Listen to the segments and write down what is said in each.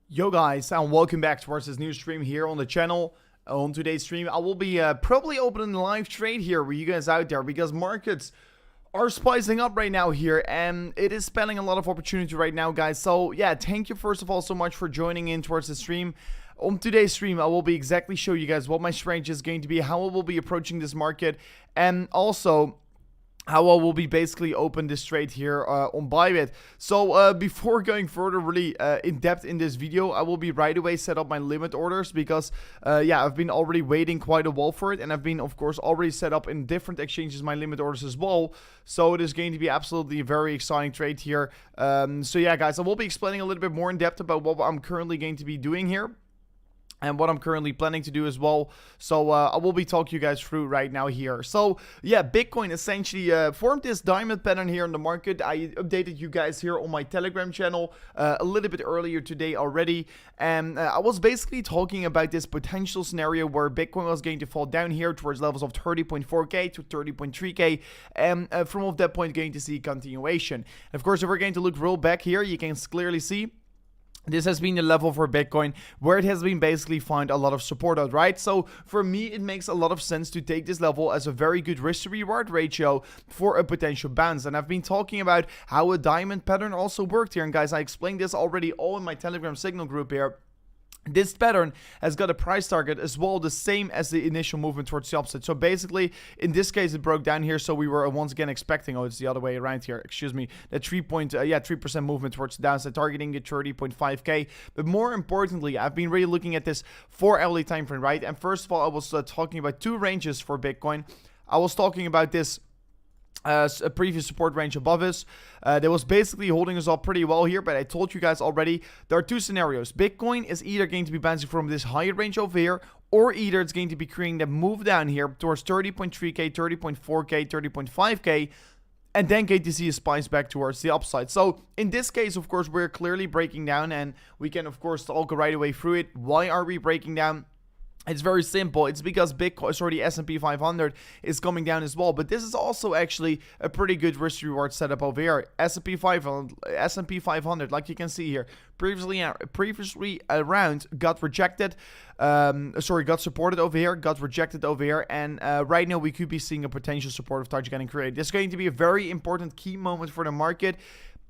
Yo guys, and welcome back towards this new stream here on the channel. On today's stream, I will be probably opening a live trade here with you guys out there because markets are spicing up right now here and it is spelling a lot of opportunity right now, guys. So yeah, thank you first of all so much for joining in towards the stream. On today's stream, I will be exactly show you guys what my strategy is going to be, how I will be approaching this market, and also how I will be basically open this trade here on Bybit. So before going further really in depth in this video, I will be right away set up my limit orders because yeah, I've been already waiting quite a while for it, and I've been of course already set up in different exchanges my limit orders as well. So it is going to be absolutely a very exciting trade here. So yeah guys, I will be explaining a little bit more in depth about what I'm currently going to be doing here and what I'm currently planning to do as well. So I will be talking you guys through right now here. So yeah, Bitcoin essentially formed this diamond pattern here in the market. I updated you guys here on my Telegram channel a little bit earlier today already, and I was basically talking about this potential scenario where Bitcoin was going to fall down here towards levels of 30.4k to 30.3k, and from that point going to see continuation. Of course, if we're going to look real back here, you can clearly see this has been the level for Bitcoin where it has been basically find a lot of support out, right? So for me, it makes a lot of sense to take this level as a very good risk to reward ratio for a potential bounce. And I've been talking about how a diamond pattern also worked here. And guys, I explained this already all in my Telegram signal group here. This pattern has got a price target as well, the same as the initial movement towards the upside. So basically, in this case, it broke down here. So we were once again expecting, oh, it's the other way around here, excuse me, that 3% movement towards the downside, targeting the 30.5k. But more importantly, I've been really looking at this 4-hourly time frame, right? And first of all, I was talking about two ranges for Bitcoin. I was talking about this a previous support range above us that was basically holding us up pretty well here, but I told you guys already there are two scenarios. Bitcoin is either going to be bouncing from this higher range over here, or either it's going to be creating the move down here towards 30.3k, 30.4k, 30.5k, and then going to see a spice back towards the upside. So in this case, of course, we're clearly breaking down, and we can of course talk right away through it. Why are we breaking down? It's very simple. It's because Bitcoin, sorry, the S&P 500 is coming down as well. But this is also actually a pretty good risk reward setup over here. S&P 500, like you can see here, previously around got rejected. Got supported over here, got rejected over here, and right now we could be seeing a potential support of target getting created. This is going to be a very important key moment for the market.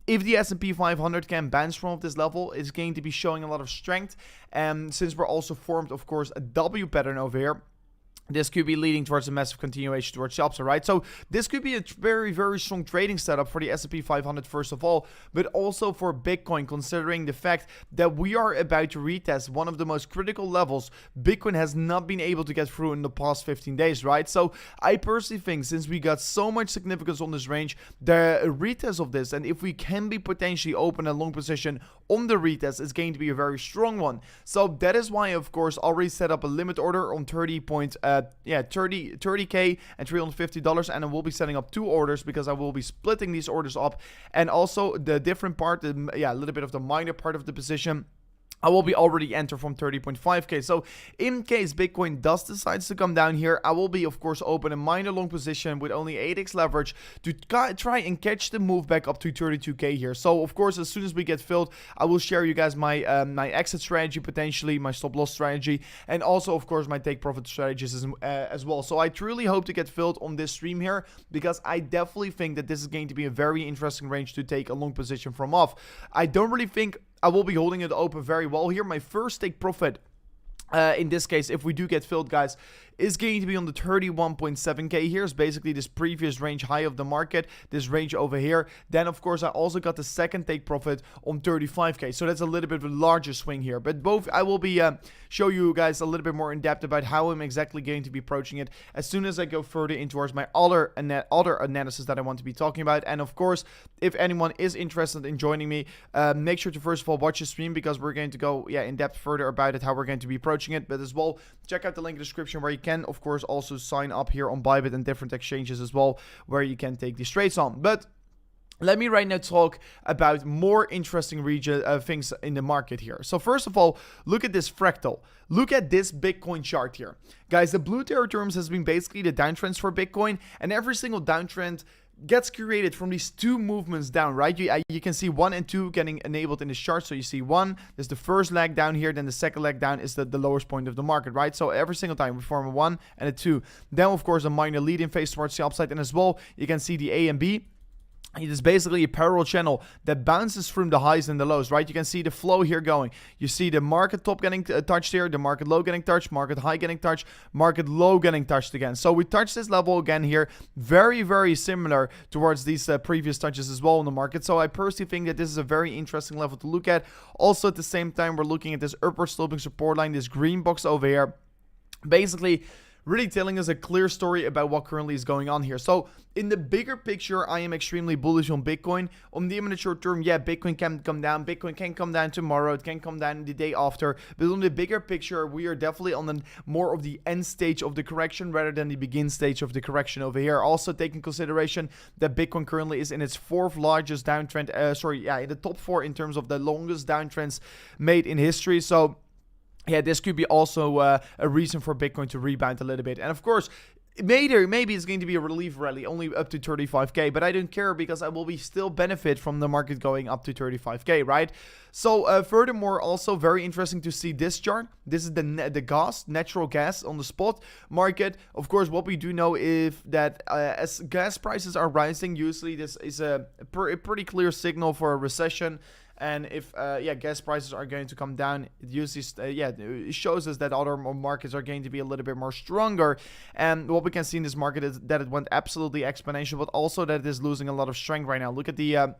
If the S&P 500 can bounce from this level, it's going to be showing a lot of strength. And since we're also formed, of course, a W pattern over here, this could be leading towards a massive continuation towards the upside, right? So this could be a very, very strong trading setup for the S&P 500 first of all, but also for Bitcoin, considering the fact that we are about to retest one of the most critical levels Bitcoin has not been able to get through in the past 15 days, right? So I personally think since we got so much significance on this range, the retest of this, and if we can be potentially open a long position on the retest, is going to be a very strong one. So that is why, of course, already set up a limit order on 30k and $350, and I will be setting up two orders because I will be splitting these orders up, and also the different part, a little bit of the minor part of the position, I will be already enter from 30.5k. So in case Bitcoin does decide to come down here, I will be of course open a minor long position with only 8x leverage to try and catch the move back up to 32k here. So of course, as soon as we get filled, I will share you guys my my exit strategy, potentially my stop loss strategy, and also of course my take profit strategies as well. So I truly hope to get filled on this stream here because I definitely think that this is going to be a very interesting range to take a long position from off. I don't really think I will be holding it open very well here. My first take profit, in this case, if we do get filled, guys, is going to be on the 31.7k here. Is basically this previous range high of the market, this range over here. Then of course I also got the second take profit on 35k, so that's a little bit of a larger swing here. But both I will be show you guys a little bit more in depth about how I'm exactly going to be approaching it as soon as I go further in towards my other analysis that I want to be talking about. And of course, if anyone is interested in joining me, make sure to first of all watch the stream because we're going to go in depth further about it, how we're going to be approaching it. But as well, check out the link in the description where you can of course also sign up here on Bybit and different exchanges as well where you can take these trades on. But let me right now talk about more interesting things in the market here. So first of all, look at this fractal. Look at this Bitcoin chart here. Guys, the blue territories has been basically the downtrends for Bitcoin, and every single downtrend gets created from these two movements down, right? You can see 1 and 2 getting enabled in this chart. So you see 1, there's the first leg down here, then the second leg down is the lowest point of the market, right? So every single time we form a 1 and a 2. Then, of course, a minor lead-in phase towards the upside. And as well, you can see the A and B. It is basically a parallel channel that bounces from the highs and the lows, right? You can see the flow here going. You see the market top getting touched here, the market low getting touched, market high getting touched, market low getting touched again. So we touched this level again here. Very, very similar towards these previous touches as well in the market. So I personally think that this is a very interesting level to look at. Also, at the same time, we're looking at this upward sloping support line, this green box over here. Basically, really telling us a clear story about what currently is going on here. So in the bigger picture, I am extremely bullish on Bitcoin. On the imminent short term, yeah, Bitcoin can come down. Bitcoin can come down tomorrow. It can come down the day after. But on the bigger picture, we are definitely on the more of the end stage of the correction rather than the begin stage of the correction over here. Also taking consideration that Bitcoin currently is in its 4th largest downtrend. In the top 4 in terms of the longest downtrends made in history. So yeah, this could be also a reason for Bitcoin to rebound a little bit. And of course, maybe it's going to be a relief rally only up to 35k, but I don't care because I will be still benefit from the market going up to 35k, right? So furthermore, also very interesting to see this chart. This is the natural gas on the spot market. Of course, what we do know is that as gas prices are rising, usually this is a pretty clear signal for a recession. And if gas prices are going to come down, it usually it shows us that other markets are going to be a little bit more stronger. And what we can see in this market is that it went absolutely exponential, but also that it is losing a lot of strength right now. Look at the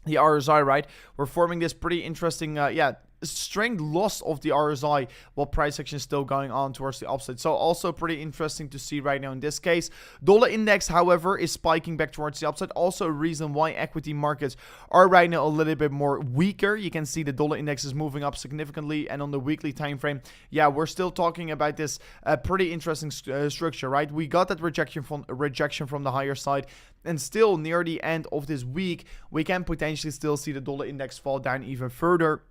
RSI, right? We're forming this pretty interesting strength loss of the RSI while price action is still going on towards the upside. So also pretty interesting to see right now in this case. Dollar index, however, is spiking back towards the upside. Also a reason why equity markets are right now a little bit more weaker. You can see the dollar index is moving up significantly, and on the weekly time frame, yeah, we're still talking about this pretty interesting structure, right? We got that rejection from the higher side, and still near the end of this week, we can potentially still see the dollar index fall down even further.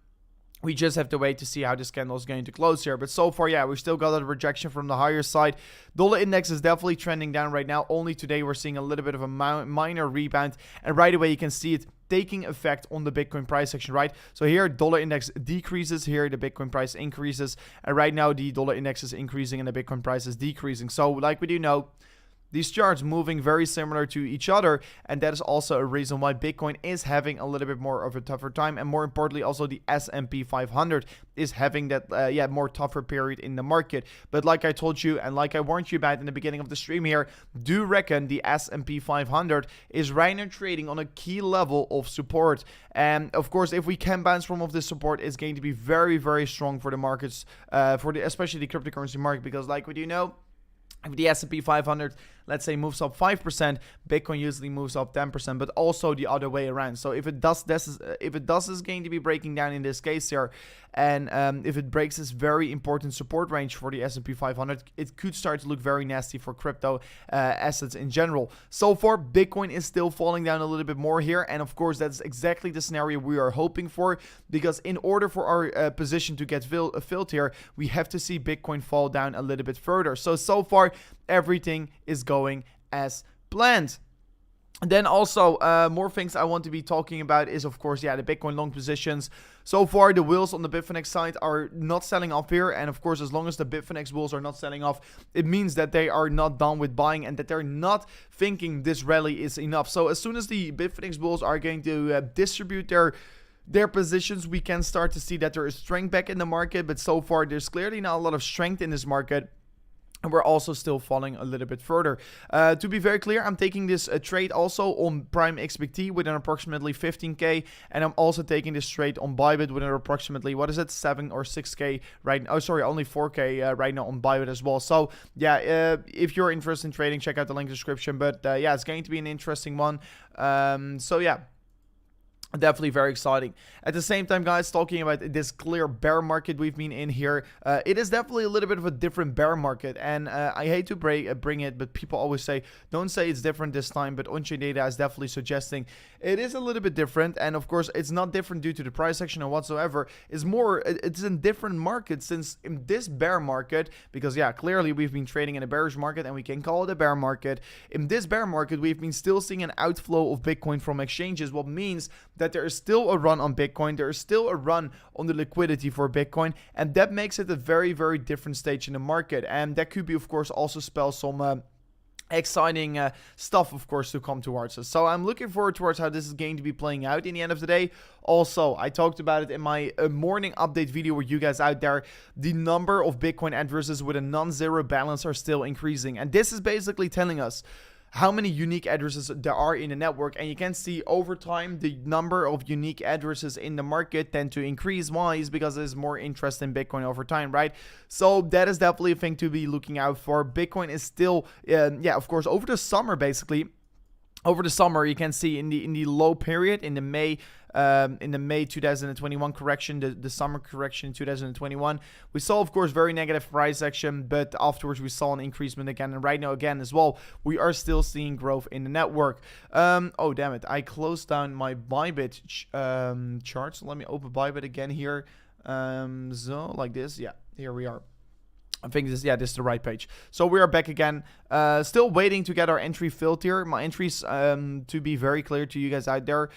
We just have to wait to see how this candle is going to close here. But so far, yeah, we still got a rejection from the higher side. Dollar index is definitely trending down right now. Only today we're seeing a little bit of a minor rebound. And right away, you can see it taking effect on the Bitcoin price action, right? So here, dollar index decreases. Here, the Bitcoin price increases. And right now, the dollar index is increasing and the Bitcoin price is decreasing. So like we do know, these charts moving very similar to each other, and that is also a reason why Bitcoin is having a little bit more of a tougher time, and more importantly, also the S&P 500 is having that more tougher period in the market. But like I told you, and like I warned you about in the beginning of the stream here, do reckon the S&P 500 is right now trading on a key level of support. And of course, if we can bounce from this support, it's going to be very, very strong for the markets, especially the cryptocurrency market, because like we do know, if the S&P 500, let's say, moves up 5%, Bitcoin usually moves up 10%, but also the other way around. So if it does, this is going to be breaking down in this case here, and if it breaks this very important support range for the S&P 500, it could start to look very nasty for crypto assets in general. So far, Bitcoin is still falling down a little bit more here, and of course, that's exactly the scenario we are hoping for, because in order for our position to get filled here, we have to see Bitcoin fall down a little bit further. So far, everything is going as planned. And then also more things I want to be talking about is, of course, the Bitcoin long positions. So far, the wheels on the bitfinex side are not selling off here, and of course, as long as the bitfinex wheels are not selling off, it means that they are not done with buying and that they're not thinking this rally is enough. So as soon as the bitfinex wheels are going to distribute their positions, we can start to see that there is strength back in the market. But so far, there's clearly not a lot of strength in this market, and we're also still falling a little bit further. To be very clear, I'm taking this trade also on Prime XBT with an approximately 15k, and I'm also taking this trade on Bybit with an approximately, 7 or 6k right now. Oh, sorry, only 4k right now on Bybit as well. So yeah, if you're interested in trading, check out the link in the description. But yeah, it's going to be an interesting one. So yeah. Definitely very exciting. At the same time, guys, talking about this clear bear market we've been in here, it is definitely a little bit of a different bear market, and I hate to bring it, but people always say, don't say it's different this time, but on-chain data is definitely suggesting it is a little bit different, and of course, it's not different due to the price action or whatsoever. It's a different market, since in this bear market, because yeah, clearly we've been trading in a bearish market, and we can call it a bear market. In this bear market, we've been still seeing an outflow of Bitcoin from exchanges, what means that there is still a run on Bitcoin, there is still a run on the liquidity for Bitcoin, and that makes it a very, very different stage in the market. And that could be, of course, also spell some exciting stuff, of course, to come towards us. So I'm looking forward towards how this is going to be playing out in the end of the day. Also, I talked about it in my morning update video with you guys out there. The number of Bitcoin addresses with a non-zero balance are still increasing, and this is basically telling us how many unique addresses there are in the network. And you can see over time the number of unique addresses in the market tend to increase. Why? Is because there's more interest in Bitcoin over time, right? So that is definitely a thing to be looking out for. Bitcoin is still yeah, of course, over the summer, basically over the summer, you can see in the low period, in the May 2021 correction, the summer correction in 2021, we saw, of course, very negative price action, but afterwards we saw an increasement again, and right now again as well, we are still seeing growth in the network. Oh damn it, I closed down my Bybit chart, so let me open Bybit again here. So like this, yeah, here we are. I think this is the right page. So we are back again. Still waiting to get our entry filled here. My entries, to be very clear to you guys out there,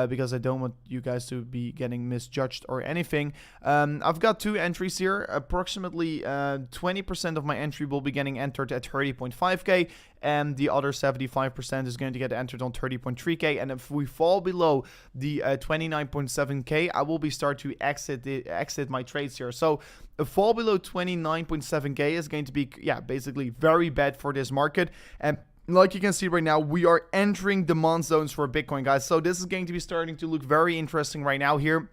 because I don't want you guys to be getting misjudged or anything. I've got 2 entries here. Approximately 20% of my entry will be getting entered at 30.5k, and the other 75% is going to get entered on 30.3k. And if we fall below the 29.7k, I will be start to exit my trades here. So a fall below 29.7k is going to be, yeah, basically very bad for this market. And like you can see right now, we are entering demand zones for Bitcoin, guys. So this is going to be starting to look very interesting right now here.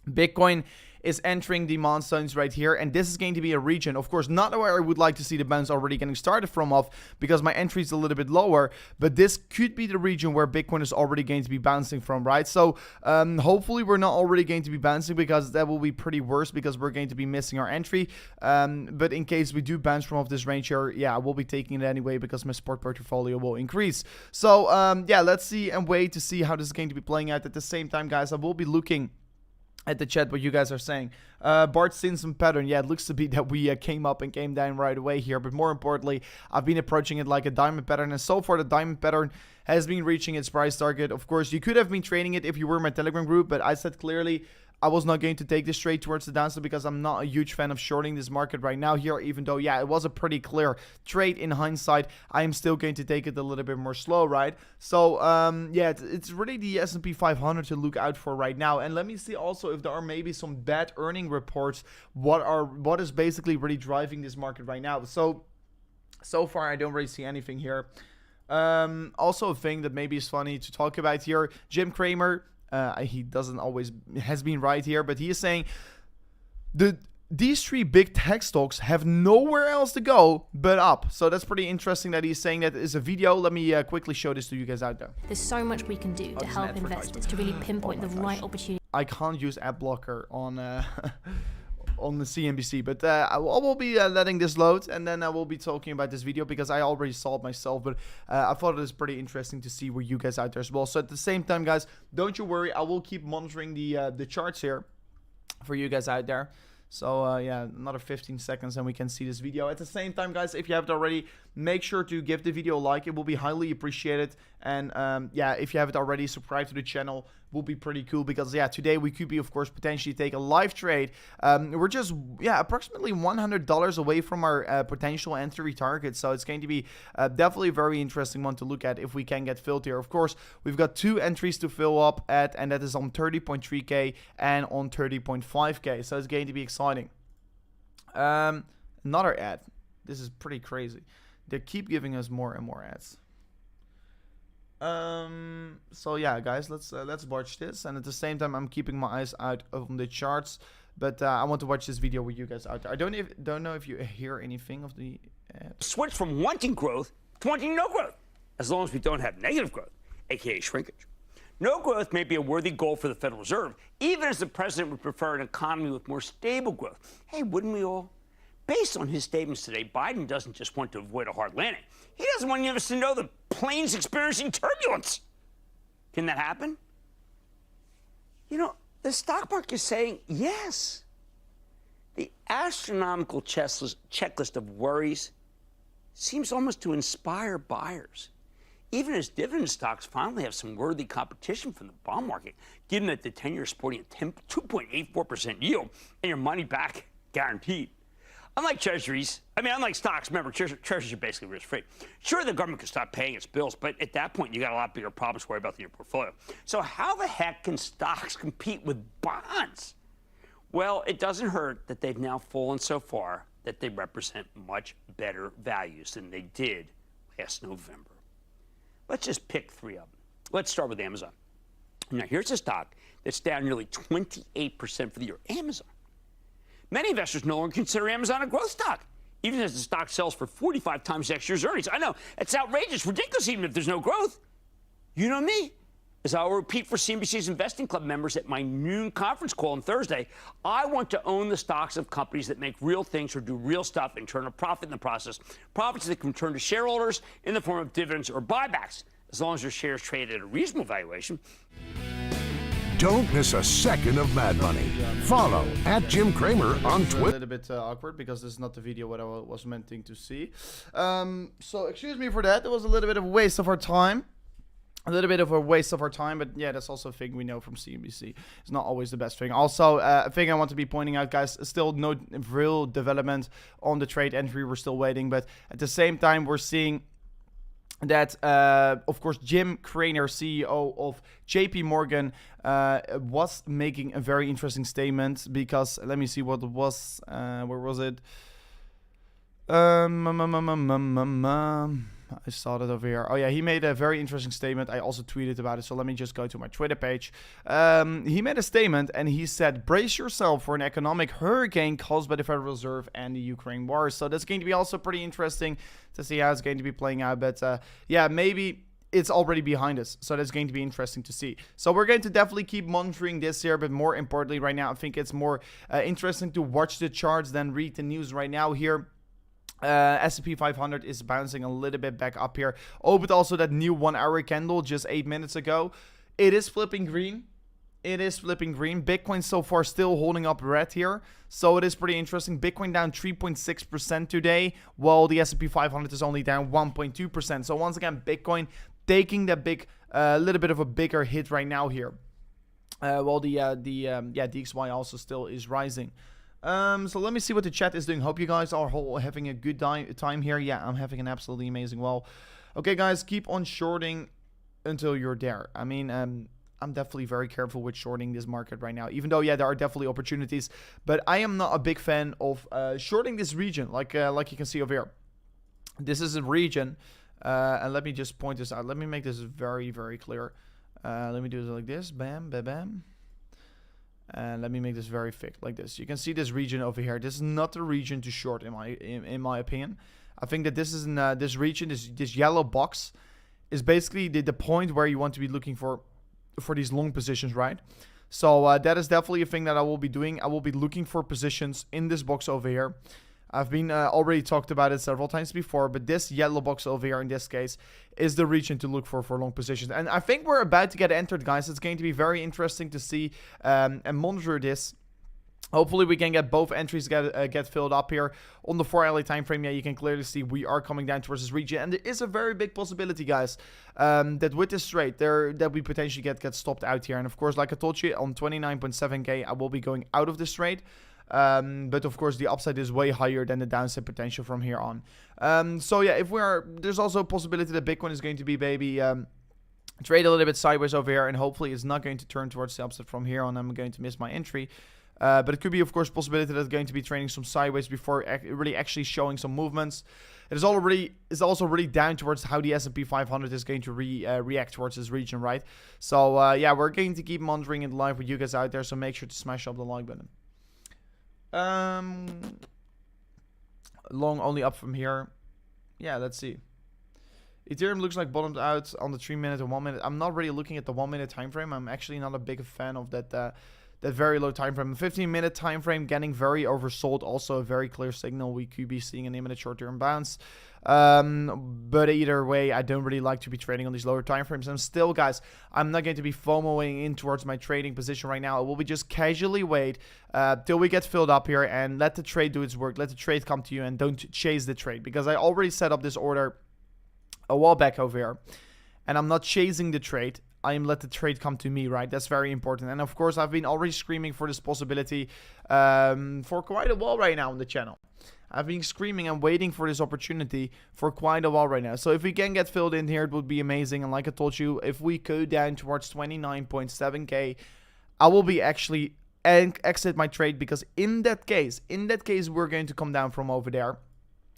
Bitcoin is entering demand zones right here, and this is going to be a region, of course, not where I would like to see the bounce already getting started from off, because my entry is a little bit lower, but this could be the region where Bitcoin is already going to be bouncing from, right? So hopefully we're not already going to be bouncing, because that will be pretty worse, because we're going to be missing our entry. But in case we do bounce from off this range here, yeah, I will be taking it anyway, because my sport portfolio will increase. So yeah, let's see and wait to see how this is going to be playing out. At the same time, guys, I will be looking at the chat what you guys are saying. Bart's seen some pattern. Yeah, it looks to be that we came up and came down right away here, but more importantly, I've been approaching it like a diamond pattern, and so far the diamond pattern has been reaching its price target. Of course, you could have been trading it if you were in my Telegram group, but I said clearly I was not going to take this trade towards the downside, because I'm not a huge fan of shorting this market right now here, even though, yeah, it was a pretty clear trade in hindsight. I am still going to take it a little bit more slow, right? So, yeah, it's really the S&P 500 to look out for right now. And let me see also if there are maybe some bad earning reports. What is basically really driving this market right now? So far, I don't really see anything here. Also a thing that maybe is funny to talk about here, Jim Cramer, he doesn't always has been right here, but he is saying these 3 big tech stocks have nowhere else to go but up. So that's pretty interesting that he's saying that. Is a video. Let me quickly show this to you guys out there. There's so much we can do to help investors to really pinpoint the right opportunity. I can't use ad blocker on on the CNBC, but I will be letting this load, and then I will be talking about this video, because I already saw it myself, but I thought it was pretty interesting to see where you guys out there as well. So at the same time, guys, don't you worry, I will keep monitoring the charts here for you guys out there. So yeah, another 15 seconds and we can see this video. At the same time, guys, if you haven't already, make sure to give the video a like. It will be highly appreciated. And yeah, if you haven't already, subscribe to the channel. Will be pretty cool, because yeah, today we could be, of course, potentially take a live trade. We're just, yeah, approximately $100 away from our potential entry target, so it's going to be definitely a very interesting one to look at if we can get filled here. Of course, we've got 2 entries to fill up at, and that is on 30.3k and on 30.5k, so it's going to be exciting. Another ad. This is pretty crazy. They keep giving us more and more ads. So yeah, guys, let's watch this, and at the same time I'm keeping my eyes out on the charts, but I want to watch this video with you guys out there. I don't know if you hear anything of the ad. Switch from wanting growth to wanting no growth, as long as we don't have negative growth, aka shrinkage. No growth may be a worthy goal for the Federal Reserve, even as the president would prefer an economy with more stable growth. Hey, wouldn't we all? Based on his statements today, Biden doesn't just want to avoid a hard landing. He doesn't want any of us to know the plane's experiencing turbulence. Can that happen? You know, the stock market is saying yes. The astronomical checklist of worries seems almost to inspire buyers, even as dividend stocks finally have some worthy competition from the bond market, given that the 10-year is sporting a 2.84% yield and your money back guaranteed. Unlike treasuries, unlike stocks, remember, treasuries are basically risk-free. Sure, the government can stop paying its bills, but at that point, you got a lot bigger problems to worry about in your portfolio. So how the heck can stocks compete with bonds? Well, it doesn't hurt that they've now fallen so far that they represent much better values than they did last November. Let's just pick 3 of them. Let's start with Amazon. Now, here's a stock that's down nearly 28% for the year. Amazon. Many investors no longer consider Amazon a growth stock, even as the stock sells for 45 times next year's earnings. I know, it's outrageous, ridiculous, even if there's no growth. You know me. As I'll repeat for CNBC's Investing Club members at my noon conference call on Thursday, I want to own the stocks of companies that make real things or do real stuff and turn a profit in the process. Profits that can return to shareholders in the form of dividends or buybacks, as long as your shares trade at a reasonable valuation. Don't miss a second of Mad Money. Follow Jim Cramer on Twitter. A little bit awkward because this is not the video what I was meant to see. So excuse me for that. It was a little bit of a waste of our time. But yeah, that's also a thing we know from CNBC. It's not always the best thing. Also, a thing I want to be pointing out, guys, still no real development on the trade entry. We're still waiting, but at the same time, we're seeing that, of course, Jim Cramer, CEO of JP Morgan, was making a very interesting statement because, let me see what it was. Where was it? I saw that over here. Oh yeah, he made a very interesting statement. I also tweeted about it, so let me just go to my Twitter page. He made a statement and he said, brace yourself for an economic hurricane caused by the Federal Reserve and the Ukraine war. So that's going to be also pretty interesting to see how it's going to be playing out. But yeah, maybe it's already behind us, so that's going to be interesting to see. So we're going to definitely keep monitoring this here, but more importantly right now, I think it's more interesting to watch the charts than read the news right now here. S&P 500 is bouncing a little bit back up here. Oh, but also that new 1 hour candle just 8 minutes ago. It is flipping green. Bitcoin so far still holding up red here. So it is pretty interesting. Bitcoin down 3.6% today, while the S&P 500 is only down 1.2%. So once again, Bitcoin taking that big, little bit of a bigger hit right now here. While the DXY also still is rising. So let me see what the chat is doing. Hope you guys are having a good time here. Yeah, I'm having an absolutely amazing well. Okay, guys, keep on shorting until you're there. I mean, I'm definitely very careful with shorting this market right now. Even though, yeah, there are definitely opportunities. But I am not a big fan of shorting this region, like you can see over here. This is a region. And let me just point this out. Let me make this very, very clear. Let me do it like this. Bam, bam, bam. And let me make this very thick, like this. You can see this region over here. This is not the region to short, in my opinion. I think that this is in this region, this yellow box, is basically the point where you want to be looking for these long positions, right? So that is definitely a thing that I will be doing. I will be looking for positions in this box over here. I've been already talked about it several times before, but this yellow box over here in this case is the region to look for long positions. And I think we're about to get entered, guys. It's going to be very interesting to see and monitor this. Hopefully we can get both entries get filled up here on the 4-hourly time frame. Yeah, you can clearly see we are coming down towards this region, and there is a very big possibility, guys, that with this trade that we potentially get stopped out here. And of course, like I told you, on 29.7k, I will be going out of this trade. But of course the upside is way higher than the downside potential from here on. So yeah, there's also a possibility that Bitcoin is going to be trade a little bit sideways over here, and hopefully it's not going to turn towards the upside from here on. I'm going to miss my entry. But it could be, of course, possibility that it's going to be trading some sideways before really actually showing some movements. It is also really down towards how the S&P 500 is going to react towards this region, right? So yeah, we're going to keep monitoring it live with you guys out there. So make sure to smash up the like button. Long only up from here. Yeah, let's see. Ethereum looks like bottomed out on the 3-minute and 1-minute. I'm not really looking at the 1-minute time frame. I'm actually not a big fan of that that very low time frame. 15-minute time frame getting very oversold. Also a very clear signal. We could be seeing an imminent short-term bounce. But either way, I don't really like to be trading on these lower time frames. And still, guys, I'm not going to be FOMOing in towards my trading position right now. I will be just casually wait till we get filled up here and let the trade do its work. Let the trade come to you and don't chase the trade, because I already set up this order a while back over here, and I'm not chasing the trade. I am let the trade come to me, right? That's very important. And of course, I've been already screaming for this possibility for quite a while right now on the channel. I've been screaming and waiting for this opportunity for quite a while right now. So if we can get filled in here, it would be amazing. And like I told you, if we go down towards 29.7k, I will be actually exit my trade, because in that case, we're going to come down from over there.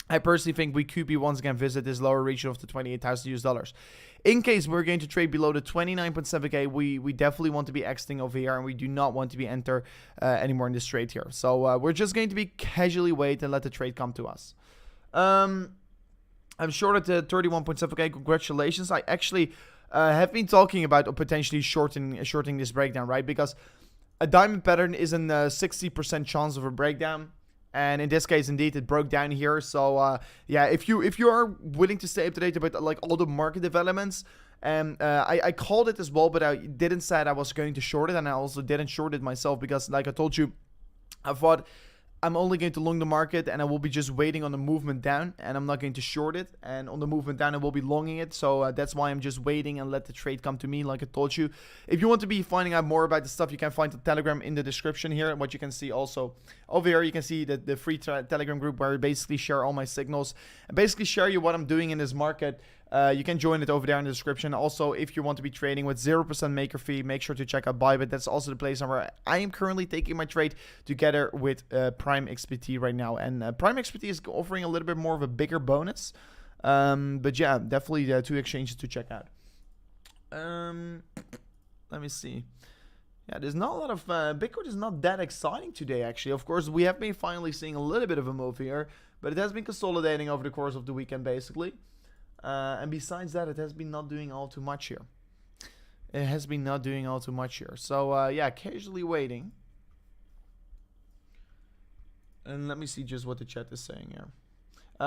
I personally think we could be once again visit this lower region of the $28,000. In case we're going to trade below the 29.7k, we definitely want to be exiting over here, and we do not want to be enter anymore in this trade here. So we're just going to be casually wait and let the trade come to us. I'm short at the 31.7k. Congratulations. I actually have been talking about potentially shorting this breakdown, right? Because a diamond pattern is a 60% chance of a breakdown. And in this case, indeed, it broke down here. So, yeah, if you are willing to stay up to date about like all the market developments, I called it as well, but I didn't say I was going to short it, and I also didn't short it myself because, like I told you, I thought I'm only going to long the market, and I will be just waiting on the movement down, and I'm not going to short it. And on the movement down, I will be longing it. So that's why I'm just waiting and let the trade come to me, like I told you. If you want to be finding out more about the stuff, you can find the Telegram in the description here. And what you can see also over here, you can see the free Telegram group where I basically share all my signals and basically share you what I'm doing in this market. You can join it over there in the description. Also, if you want to be trading with 0% maker fee, make sure to check out Bybit. That's also the place where I am currently taking my trade together with Prime XPT right now. And Prime XPT is offering a little bit more of a bigger bonus. But yeah, definitely 2 exchanges to check out. Let me see. Yeah, there's not a lot of Bitcoin is not that exciting today, actually. Of course, we have been finally seeing a little bit of a move here, but it has been consolidating over the course of the weekend, basically. And besides that, it has been not doing all too much here. So, yeah, casually waiting. And let me see just what the chat is saying here.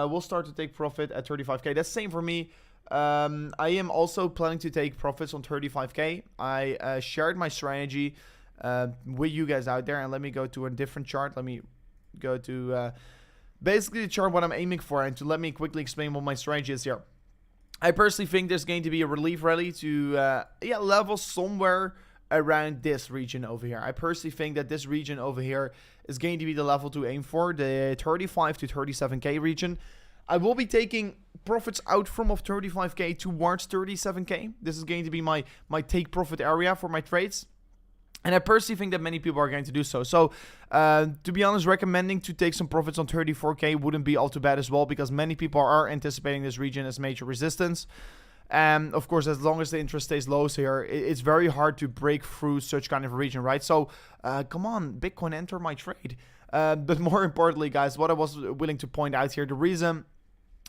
We'll start to take profit at 35k. That's same for me. I am also planning to take profits on 35k. I shared my strategy with you guys out there. And let me go to a different chart. Let me go to basically the chart what I'm aiming for. And to let me quickly explain what my strategy is here. I personally think there's going to be a relief rally to level somewhere around this region over here. I personally think that this region over here is going to be the level to aim for, the 35 to 37k region. I will be taking profits out from of 35k towards 37k. This is going to be my take profit area for my trades. And I personally think that many people are going to do so. So, to be honest, recommending to take some profits on 34k wouldn't be all too bad as well, because many people are anticipating this region as major resistance. And of course, as long as the interest stays low here, it's very hard to break through such kind of a region, right? So, come on, Bitcoin, enter my trade. But more importantly, guys, what I was willing to point out here, the reason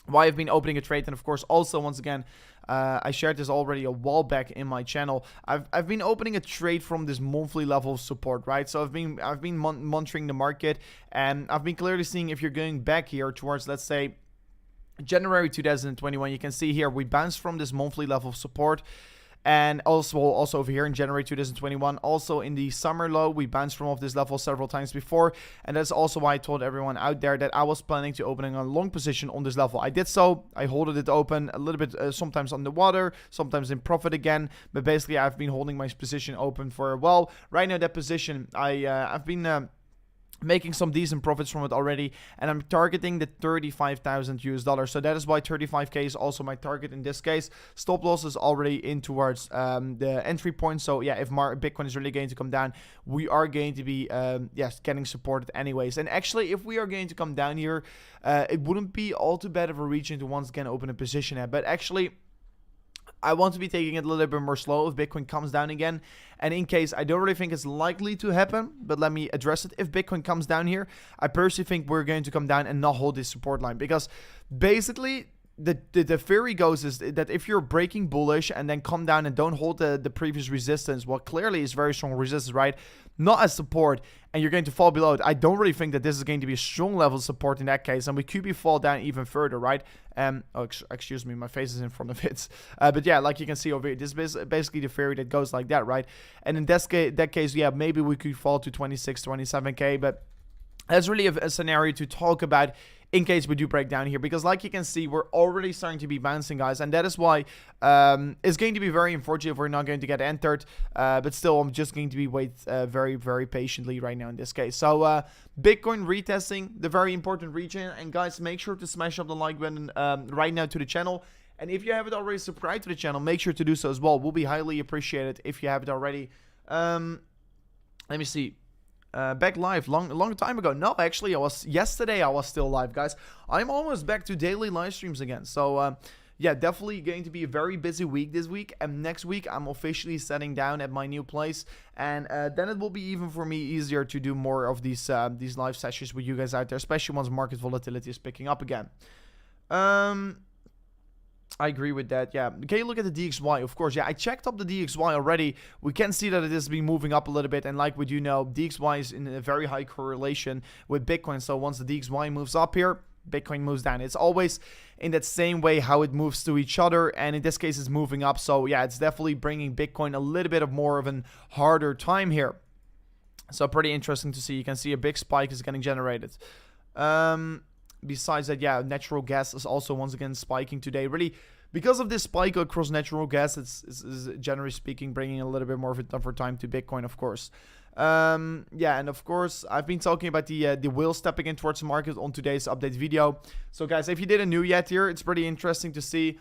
why I've been opening a trade, and of course also once again I shared this already a while back in my channel. I've been opening a trade from this monthly level of support, right? So I've been monitoring the market, and I've been clearly seeing if you're going back here towards, let's say, January 2021, you can see here we bounced from this monthly level of support. And also over here in January 2021, also in the summer low, we bounced from off this level several times before. And that's also why I told everyone out there that I was planning to opening a long position on this level. I did so. I holded it open a little bit, sometimes underwater, sometimes in profit again. But basically, I've been holding my position open for a while. Right now, that position, I've been making some decent profits from it already, and I'm targeting the $35,000 US. So that is why 35k is also my target in this case. Stop loss is already in towards the entry point. So yeah, if Bitcoin is really going to come down, we are going to be getting supported anyways. And actually, if we are going to come down here, it wouldn't be all too bad of a region to once again open a position at. But actually, I want to be taking it a little bit more slow if Bitcoin comes down again. And in case, I don't really think it's likely to happen, but let me address it. If Bitcoin comes down here, I personally think we're going to come down and not hold this support line, because basically the theory goes is that if you're breaking bullish and then come down and don't hold the previous resistance, well, clearly is very strong resistance, right? Not as support, and you're going to fall below it. I don't really think that this is going to be a strong level of support in that case, and we could be fall down even further, right? Excuse me, my face is in front of it. But yeah, like you can see over here, this is basically the theory that goes like that, right? And in that case, yeah, maybe we could fall to 26, 27K, but that's really a scenario to talk about in case we do break down here, because like you can see, we're already starting to be bouncing, guys, and that is why it's going to be very unfortunate if we're not going to get entered, but still, I'm just going to be wait very, very patiently right now in this case. So Bitcoin retesting the very important region, and guys, make sure to smash up the like button right now to the channel, and if you haven't already subscribed to the channel, make sure to do so as well. Will be highly appreciated if you haven't already. Let me see. Back live long time ago. No, actually, yesterday I was still live, guys. I'm almost back to daily live streams again. So yeah, definitely going to be a very busy week this week, and next week I'm officially setting down at my new place, and then it will be even for me easier to do more of these live sessions with you guys out there, especially once market volatility is picking up again. I agree with that, yeah. Can you look at the DXY? Of course, yeah, I checked up the DXY already. We can see that it has been moving up a little bit, and like we do know, DXY is in a very high correlation with Bitcoin, so once the DXY moves up here, Bitcoin moves down. It's always in that same way how it moves to each other, and in this case, it's moving up, so yeah, it's definitely bringing Bitcoin a little bit of more of an harder time here. So pretty interesting to see. You can see a big spike is getting generated. Besides that, yeah, natural gas is also once again spiking today. Really, because of this spike across natural gas, it's generally speaking bringing a little bit more of a tougher time to Bitcoin, of course. Yeah, and of course, I've been talking about the whale stepping in towards the market on today's update video. So guys, if you didn't know yet here, it's pretty interesting to see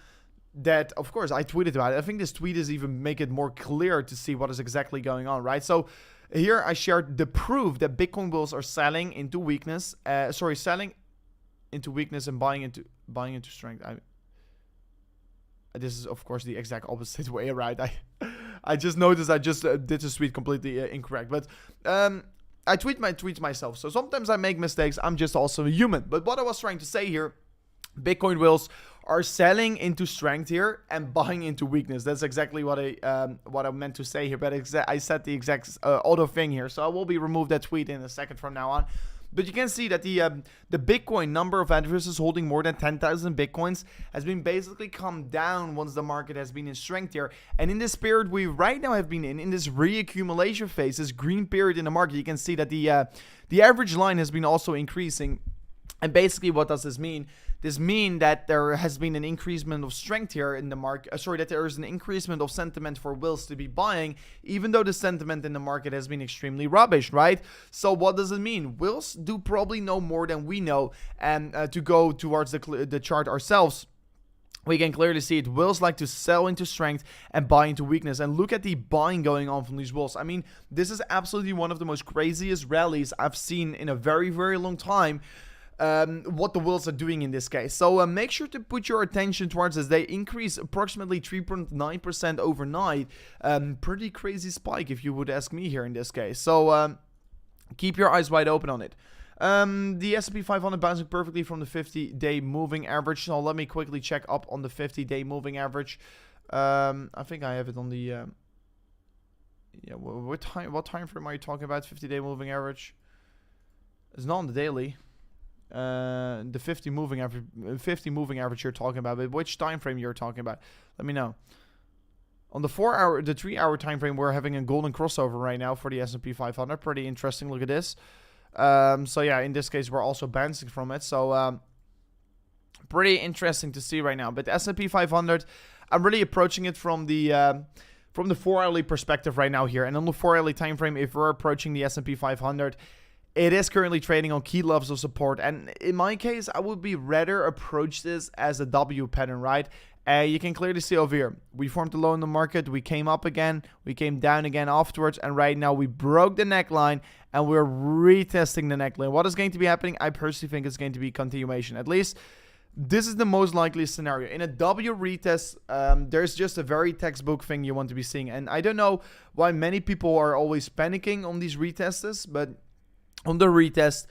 that, of course, I tweeted about it. I think this tweet is even make it more clear to see what is exactly going on, right? So here I shared the proof that Bitcoin bulls are selling into weakness. Selling into weakness and buying into strength. This is of course the exact opposite way, right? I just noticed I just did this tweet completely incorrect, but I tweet my tweets myself, so sometimes I make mistakes. I'm just also a human. But what I was trying to say here, Bitcoin whales are selling into strength here and buying into weakness. That's exactly what I meant to say here, but I said the exact other thing here, so I will be remove that tweet in a second from now on. But you can see that the Bitcoin number of addresses holding more than 10,000 Bitcoins has been basically come down once the market has been in strength here. And in this period we right now have been in this reaccumulation phase, this green period in the market, you can see that the average line has been also increasing. And basically what does this mean? This means that there has been an increasement of strength here in the market. That there is an increasement of sentiment for whales to be buying, even though the sentiment in the market has been extremely rubbish, right? So what does it mean? Whales do probably know more than we know, and to go towards the chart ourselves, we can clearly see it. Whales like to sell into strength and buy into weakness. And look at the buying going on from these whales. I mean, this is absolutely one of the most craziest rallies I've seen in a very, very long time. What the whales are doing in this case. So make sure to put your attention towards this. They increase approximately 3.9% overnight. Pretty crazy spike if you would ask me here in this case. So keep your eyes wide open on it. The S&P 500 bouncing perfectly from the 50-day moving average. So let me quickly check up on the 50-day moving average. I think I have it on the... yeah, what time frame are you talking about? 50-day moving average? It's not on the daily. The 50 moving average you're talking about, but which time frame you're talking about, let me know. On the 3-hour time frame, we're having a golden crossover right now for the S&P 500. Pretty interesting. Look at this. So yeah, in this case, we're also bouncing from it. So pretty interesting to see right now. But the S&P 500, I'm really approaching it from the 4-hourly perspective right now here. And on the 4-hourly time frame, if we're approaching the S&P 500, it is currently trading on key levels of support, and in my case, I would be rather approach this as a W pattern, right? You can clearly see over here, we formed a low in the market, we came up again, we came down again afterwards, and right now we broke the neckline, and we're retesting the neckline. What is going to be happening? I personally think it's going to be continuation. At least, this is the most likely scenario. In a W retest, there's just a very textbook thing you want to be seeing, and I don't know why many people are always panicking on these retests, but on the retest,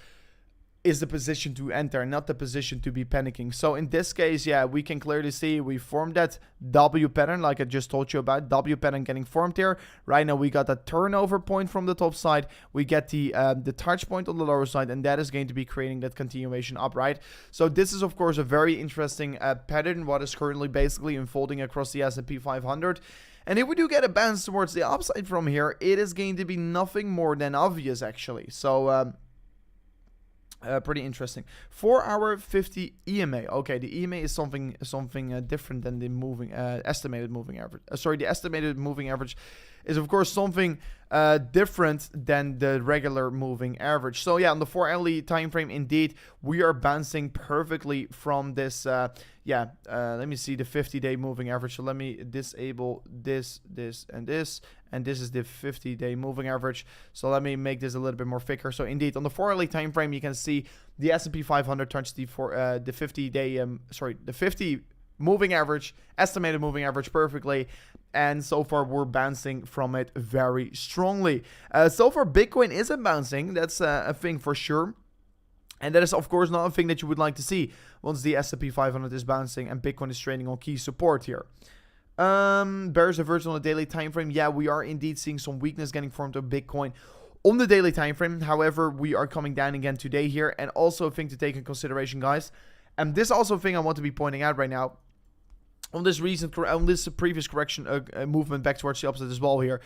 is the position to enter, not the position to be panicking. So in this case, yeah, we can clearly see we formed that W pattern like I just told you about. W pattern getting formed here. Right now we got a turnover point from the top side. We get the touch point on the lower side, and that is going to be creating that continuation up, right? So this is of course a very interesting pattern, what is currently basically unfolding across the S&P 500. And if we do get a bounce towards the upside from here, it is going to be nothing more than obvious actually. So pretty interesting. 4 hour 50 EMA. Okay, the EMA is something different than the moving estimated moving average. The estimated moving average is of course something different than the regular moving average. So yeah, on the 4 hourly time frame, indeed, we are bouncing perfectly from this. Let me see the 50-day moving average. So let me disable this, and this. And this is the 50-day moving average. So let me make this a little bit more thicker. So indeed, on the 4 hourly time frame, you can see the S&P 500 touched the 50-day, the 50 moving average, estimated moving average perfectly. And so far, we're bouncing from it very strongly. So far, Bitcoin isn't bouncing. That's a thing for sure. And that is, of course, not a thing that you would like to see once the S&P 500 is bouncing and Bitcoin is trading on key support here. Bears divergence on the daily time frame. Yeah, we are indeed seeing some weakness getting formed of Bitcoin on the daily time frame. However, we are coming down again today here, and also a thing to take in consideration, guys. And this also a thing I want to be pointing out right now. On this previous correction movement back towards the opposite as well here,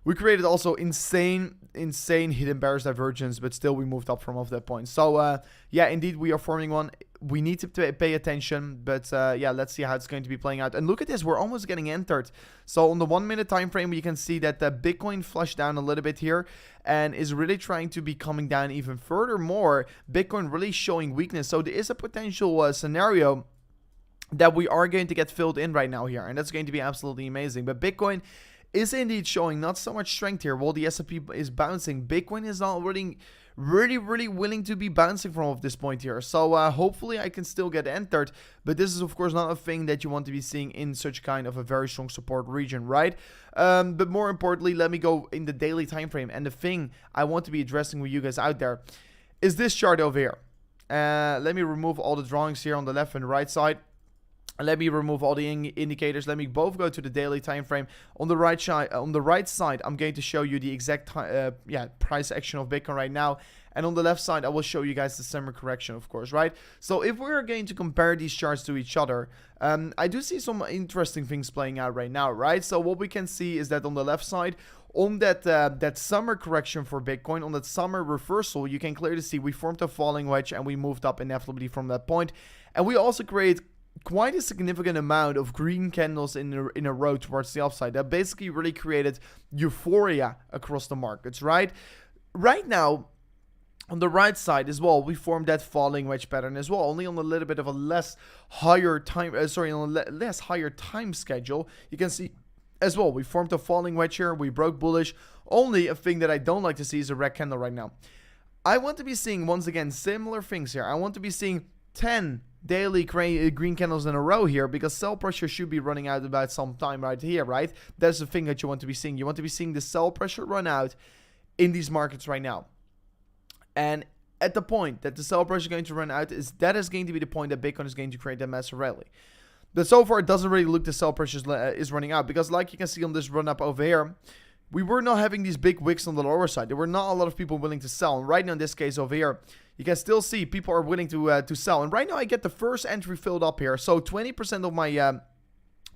we created also insane hidden bearish divergence, but still we moved up from off that point. So yeah, indeed we are forming one. We need to pay attention, but yeah, let's see how it's going to be playing out. And look at this, we're almost getting entered. So on the 1 minute time frame, you can see that the Bitcoin flushed down a little bit here and is really trying to be coming down even furthermore. Bitcoin really showing weakness. So there is a potential scenario that we are going to get filled in right now here, and that's going to be absolutely amazing. But Bitcoin is indeed showing not so much strength here. While the S&P is bouncing, Bitcoin is not really willing to be bouncing from off this point here. So hopefully I can still get entered, but this is of course not a thing that you want to be seeing in such kind of a very strong support region, right? But more importantly, let me go in the daily time frame, and the thing I want to be addressing with you guys out there is this chart over here. Let me remove all the drawings here on the left and right side. Let me remove all the indicators. Let me both go to the daily time frame. On the right side, I'm going to show you the exact price action of Bitcoin right now. And on the left side, I will show you guys the summer correction, of course, right? So if we're going to compare these charts to each other, I do see some interesting things playing out right now, right? So what we can see is that on the left side, on that summer correction for Bitcoin, on that summer reversal, you can clearly see we formed a falling wedge and we moved up inevitably from that point. And we also create quite a significant amount of green candles in a row towards the upside. That basically really created euphoria across the markets, right? Right now, on the right side as well, we formed that falling wedge pattern as well, only on a little bit of a less higher time schedule. You can see as well, we formed a falling wedge here, we broke bullish. Only a thing that I don't like to see is a red candle right now. I want to be seeing, once again, similar things here. I want to be seeing 10 daily green candles in a row here, because sell pressure should be running out about some time right here, right? That's the thing that you want to be seeing. You want to be seeing the sell pressure run out in these markets right now. And at the point that the sell pressure is going to run out, that is going to be the point that Bitcoin is going to create that massive rally. But so far, it doesn't really look the sell pressure is running out, because like you can see on this run up over here, we were not having these big wicks on the lower side. There were not a lot of people willing to sell. And right now in this case over here, you can still see people are willing to sell. And right now I get the first entry filled up here. So 20% of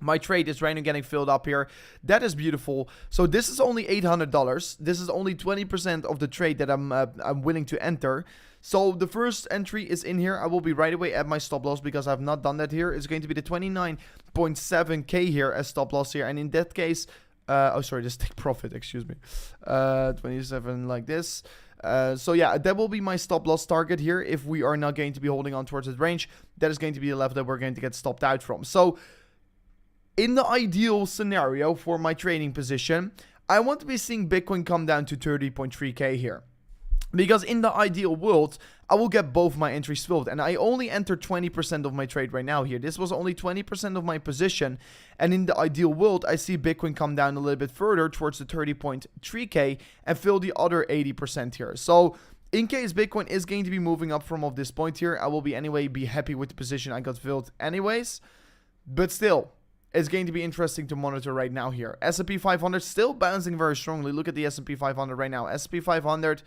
my trade is right now getting filled up here. That is beautiful. So this is only $800. This is only 20% of the trade that I'm willing to enter. So the first entry is in here. I will be right away at my stop loss because I've not done that here. It's going to be the 29.7K here as stop loss here. And in that case, just take profit, excuse me. 27 like this. So yeah, that will be my stop loss target here. If we are not going to be holding on towards that range, that is going to be the level that we're going to get stopped out from. So in the ideal scenario for my trading position, I want to be seeing Bitcoin come down to 30.3K here. Because in the ideal world, I will get both my entries filled. And I only entered 20% of my trade right now here. This was only 20% of my position. And in the ideal world, I see Bitcoin come down a little bit further towards the 30.3K and fill the other 80% here. So In case Bitcoin is going to be moving up from this point here, I will be happy with the position I got filled anyways. But still, it's going to be interesting to monitor right now here. S&P 500 still bouncing very strongly. Look at the S&P 500 right now. S&P 500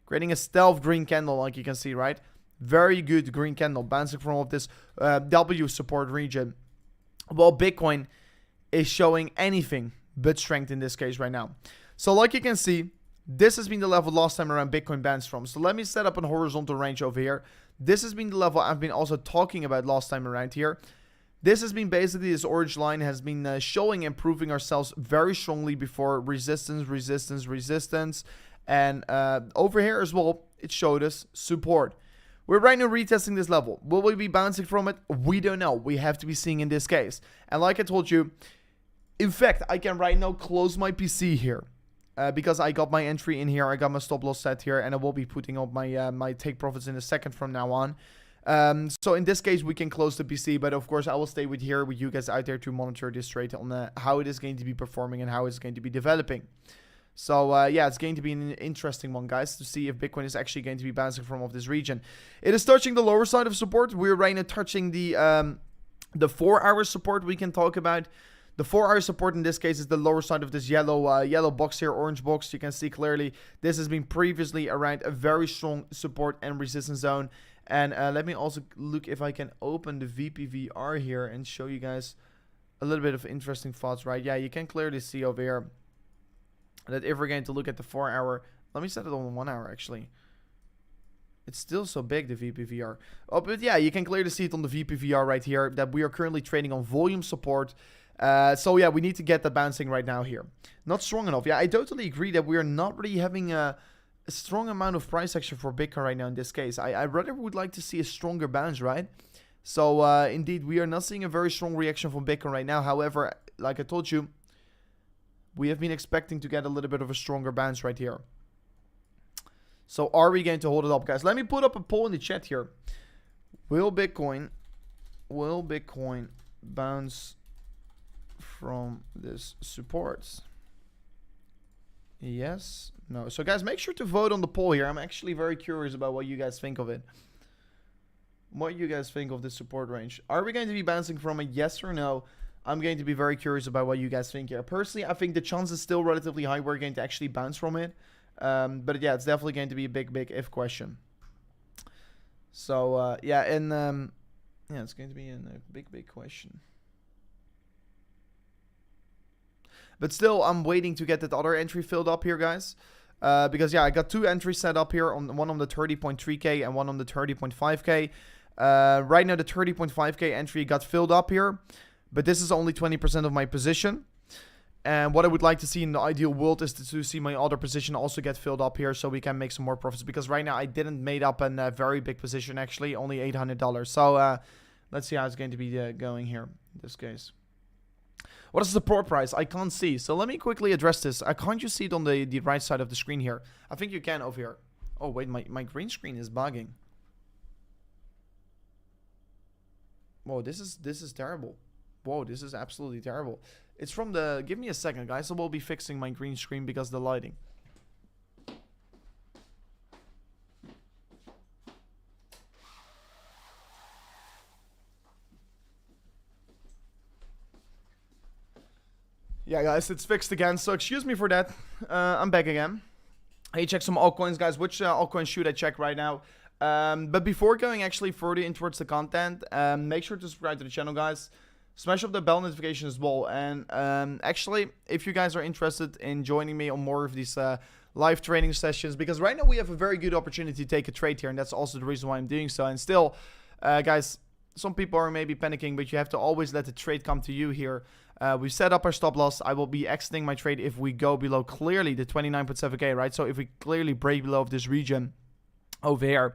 creating a stealth green candle, like you can see, right? Very good green candle, bouncing from this W support region. While Bitcoin is showing anything but strength in this case right now. So like you can see, this has been the level last time around Bitcoin bounced from. So let me set up a horizontal range over here. This has been the level I've been also talking about last time around here. This has been basically, this orange line has been showing and proving ourselves very strongly before resistance, resistance, resistance. And over here as well, it showed us support. We're right now retesting this level. Will we be bouncing from it? We don't know. We have to be seeing in this case. And like I told you, in fact, I can right now close my PC here. Because I got my entry in here, I got my stop loss set here, and I will be putting up my my take profits in a second from now on. So in this case, we can close the PC, but of course, I will stay with you guys out there to monitor this trade on how it is going to be performing and how it's going to be developing. So yeah, it's going to be an interesting one, guys, to see if Bitcoin is actually going to be bouncing from this region. It is touching the lower side of support. We're right now touching the 4-hour support we can talk about. The 4-hour support in this case is the lower side of this yellow box here, orange box. You can see clearly this has been previously around a very strong support and resistance zone. And let me also look if I can open the VPVR here and show you guys a little bit of interesting thoughts, right? Yeah, you can clearly see over here that if we're going to look at the 4-hour, let me set it on 1 hour actually. It's still so big, the VPVR. Oh, but yeah, you can clearly see it on the VPVR right here that we are currently trading on volume support. So yeah, we need to get that bouncing right now here. Not strong enough. Yeah, I totally agree that we are not really having a strong amount of price action for Bitcoin right now in this case. I rather would like to see a stronger bounce, right? So indeed, we are not seeing a very strong reaction from Bitcoin right now. However, like I told you, we have been expecting to get a little bit of a stronger bounce right here. So are we going to hold it up, guys? Let me put up a poll in the chat here. Will Bitcoin bounce from this support? Yes, no. So guys, make sure to vote on the poll here. I'm actually very curious about what you guys think of it. What you guys think of this support range. Are we going to be bouncing from a yes or no? I'm going to be very curious about what you guys think here. Personally, I think the chance is still relatively high we're going to actually bounce from it. But yeah, it's definitely going to be a big if question. So yeah, and yeah, it's going to be a big question. But still, I'm waiting to get that other entry filled up here, guys. Because, yeah, I got 2 entries set up here. One on the 30.3K and one on the 30.5K. Right now, the 30.5K entry got filled up here. But this is only 20% of my position. And what I would like to see in the ideal world is to see my other position also get filled up here so we can make some more profits. Because right now, I didn't made up a very big position, actually. Only $800. So, let's see how it's going to be going here in this case. What is the support price? I can't see. So let me quickly address this. Can't you see it on the right side of the screen here? I think you can over here. Oh, wait. My green screen is bugging. Whoa, this is terrible. Whoa, this is absolutely terrible. It's from the... Give me a second, guys. I will be fixing my green screen because of the lighting. Yeah, guys, it's fixed again, so excuse me for that. I'm back again. I check some altcoins, guys. Which altcoins should I check right now? But before going actually further in towards the content, make sure to subscribe to the channel, guys. Smash up the bell notification as well. And actually, if you guys are interested in joining me on more of these live trading sessions, because right now we have a very good opportunity to take a trade here, and that's also the reason why I'm doing so. And still, guys, some people are maybe panicking, but you have to always let the trade come to you here. We set up our stop loss. I will be exiting my trade if we go below clearly the 29.7K, right? So if we clearly break below this region over here.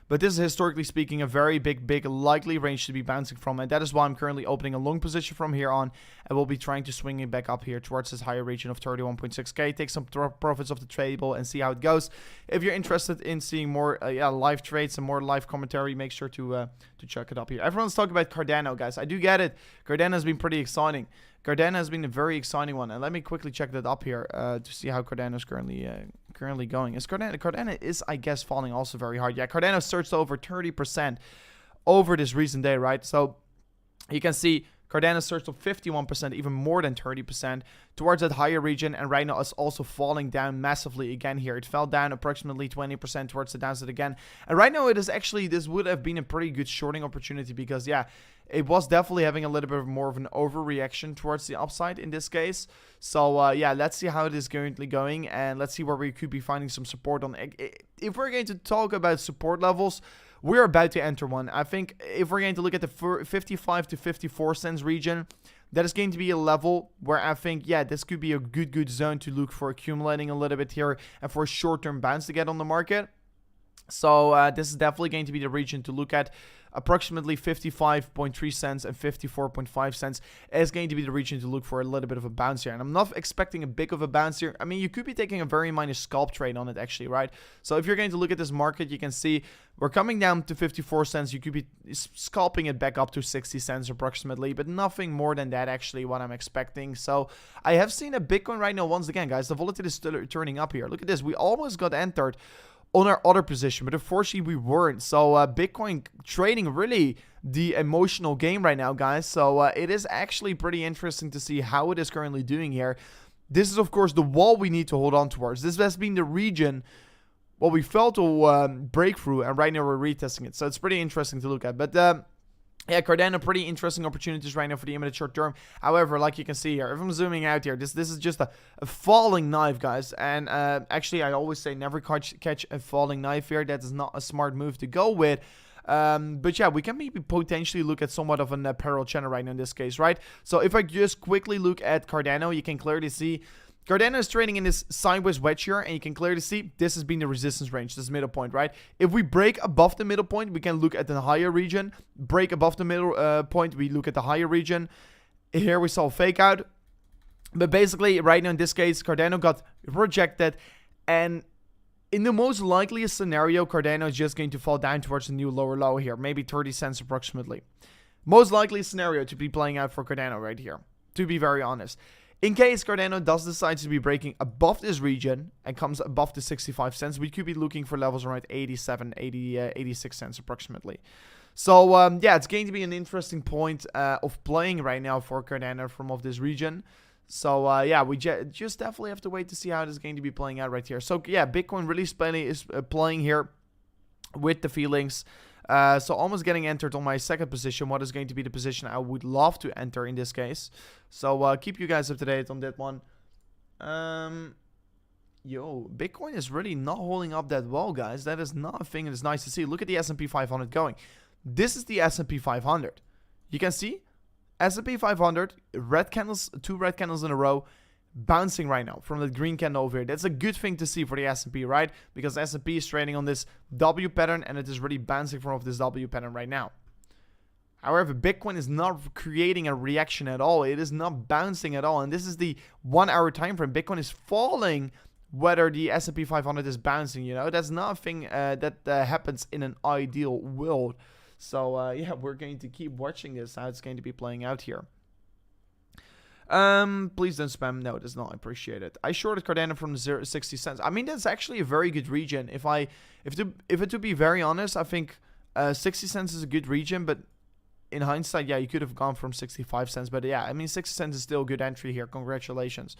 But this is historically speaking a very big likely range to be bouncing from. And that is why I'm currently opening a long position from here on. And we'll be trying to swing it back up here towards this higher region of 31.6K. Take some profits off the table and see how it goes. If you're interested in seeing more live trades and more live commentary, make sure to check it up here. Everyone's talking about Cardano, guys. I do get it. Cardano has been pretty exciting. Cardano has been a very exciting one. And let me quickly check that up here to see how Cardano is currently going? Is Cardano is, I guess, falling also very hard. Yeah, Cardano surged over 30% over this recent day, right? So you can see Cardano surged to 51%, even more than 30% towards that higher region, and right now it's also falling down massively again here. It fell down approximately 20% towards the downside again, and right now it is actually, this would have been a pretty good shorting opportunity because, yeah, it was definitely having a little bit more of an overreaction towards the upside in this case. So, yeah, let's see how it is currently going, and let's see where we could be finding some support on. If we're going to talk about support levels, we're about to enter one. I think if we're going to look at the 55 to 54 cents region, that is going to be a level where I think, yeah, this could be a good zone to look for accumulating a little bit here and for a short-term bounce to get on the market. So this is definitely going to be the region to look at. Approximately 55.3 cents and 54.5 cents is going to be the region to look for a little bit of a bounce here. And I'm not expecting a big of a bounce here. I mean, you could be taking a very minor scalp trade on it actually, right? So if you're going to look at this market, you can see we're coming down to 54 cents. You could be scalping it back up to 60 cents approximately, but nothing more than that actually what I'm expecting. So I have seen a Bitcoin right now, once again, guys, the volatility is still turning up here. Look at this. We almost got entered on our other position, but unfortunately we weren't. So Bitcoin trading really the emotional game right now, guys. So it is actually pretty interesting to see how it is currently doing here. This is, of course, the wall we need to hold on towards. This has been the region what we felt to break through, and right now we're retesting it. So it's pretty interesting to look at. But yeah, Cardano, pretty interesting opportunities right now for the immediate short term. However, like you can see here, if I'm zooming out here, this is just a falling knife, guys. And actually, I always say never catch a falling knife here. That is not a smart move to go with. But yeah, we can maybe potentially look at somewhat of an parallel channel right now in this case, right? So if I just quickly look at Cardano, you can clearly see Cardano is trading in this sideways wedge here, and you can clearly see this has been the resistance range, this middle point, right? If we break above the middle point, we can look at the higher region. Break above the middle point, we look at the higher region. Here we saw a fake out. But basically, right now in this case, Cardano got rejected, and in the most likeliest scenario, Cardano is just going to fall down towards the new lower low here, maybe 30 cents approximately. Most likely scenario to be playing out for Cardano right here, to be very honest. In case Cardano does decide to be breaking above this region and comes above the 65 cents, we could be looking for levels around 87, 80, 86 cents approximately. So, yeah, it's going to be an interesting point of playing right now for Cardano from off this region. So, yeah, we just definitely have to wait to see how it is going to be playing out right here. So, yeah, Bitcoin really is playing here with the feelings. So almost getting entered on my second position. What is going to be the position I would love to enter in this case? So keep you guys up to date on that one. Yo, Bitcoin is really not holding up that well, guys. That is not a thing that is nice to see. Look at the S&P 500 going. This is the S&P 500. You can see S&P 500, red candles, 2 red candles in a row, bouncing right now from the green candle over here. That's a good thing to see for the S&P, right? Because S&P is trading on this W pattern, and it is really bouncing from off this W pattern right now. However, Bitcoin is not creating a reaction at all. It is not bouncing at all, and this is the 1 hour time frame. Bitcoin is falling whether the S&P 500 is bouncing, you know. That's not a thing that happens in an ideal world. So yeah, we're going to keep watching this, how it's going to be playing out here. Please don't spam. No, it does not. I appreciate it. I shorted Cardano from 60 cents. I mean, that's actually a very good region. If it to be very honest, I think 60 cents is a good region, but in hindsight, yeah, you could have gone from 65 cents. But yeah, I mean, 60 cents is still a good entry here. Congratulations.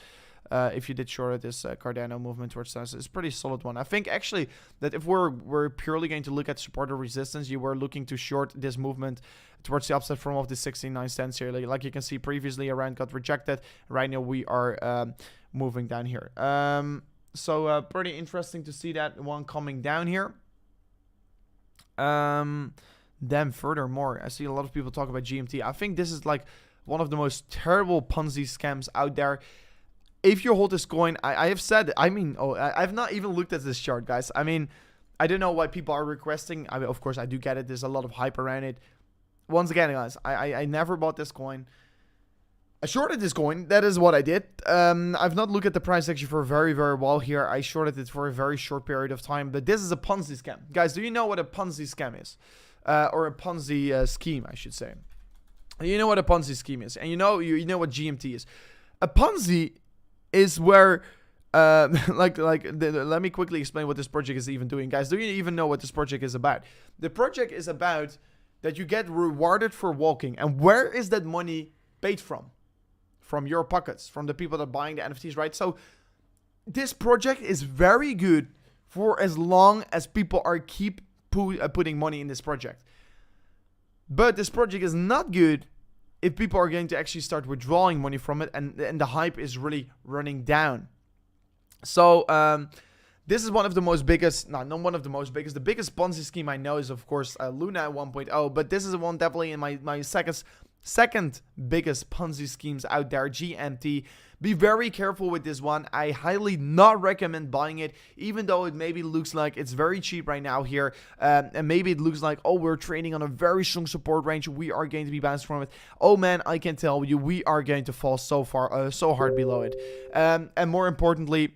If you did short this Cardano movement towards cents, it's a pretty solid one. I think actually that if we're purely going to look at support or resistance, you were looking to short this movement towards the upside from off the 69 cents here. Like you can see previously, around got rejected. Right now we are moving down here. So pretty interesting to see that one coming down here. Then furthermore, I see a lot of people talk about GMT. I think this is like one of the most terrible Ponzi scams out there. If you hold this coin, I have said, I mean, I've not even looked at this chart, guys. I mean, I don't know why people are requesting. I mean, of course, I do get it. There's a lot of hype around it. Once again, guys, I never bought this coin. I shorted this coin. That is what I did. I've not looked at the price actually for a very, very while here. I shorted it for a very short period of time. But this is a Ponzi scam. Guys, do you know what a Ponzi scam is? Or a Ponzi scheme, I should say. You know what a Ponzi scheme is. And you know what GMT is. A Ponzi is where let me quickly explain what this project is even doing, guys. Do you even know what this project is about? The project is about that you get rewarded for walking. And where is that money paid from? From your pockets, from the people that are buying the NFTs, right? So this project is very good for as long as people are putting money in this project. But this project is not good if people are going to actually start withdrawing money from it, and the hype is really running down. So this is one of the most biggest, not one of the most biggest, the biggest Ponzi scheme I know is of course Luna 1.0, but this is one definitely in my second biggest Ponzi schemes out there, GMT. Be very careful with this one. I highly not recommend buying it, even though it maybe looks like it's very cheap right now here. And maybe it looks like, oh, we're trading on a very strong support range. We are going to be bounced from it. Oh man, I can tell you, we are going to fall so hard below it. And more importantly,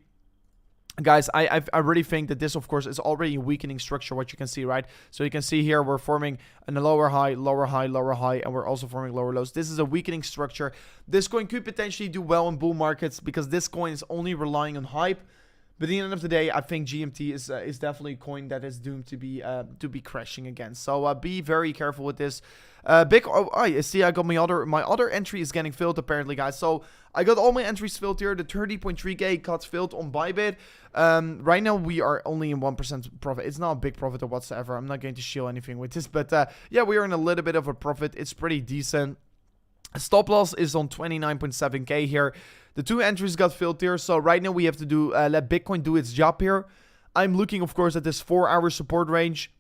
guys, I really think that this, of course, is already a weakening structure, what you can see, right? So you can see here, we're forming a lower high, lower high, lower high, and we're also forming lower lows. This is a weakening structure. This coin could potentially do well in bull markets because this coin is only relying on hype. But at the end of the day, I think GMT is definitely a coin that is doomed to be crashing again. So be very careful with this. I see I got my other entry is getting filled apparently, guys. So I got all my entries filled here. The 30.3k got filled on Bybit. Right now we are only in 1% profit. It's not a big profit or whatsoever. I'm not going to show anything with this, but yeah, we are in a little bit of a profit. It's pretty decent. Stop loss is on 29.7k here. The 2 entries got filled here. So right now we have to let Bitcoin do its job here. I'm looking, of course, at this 4-hour support range.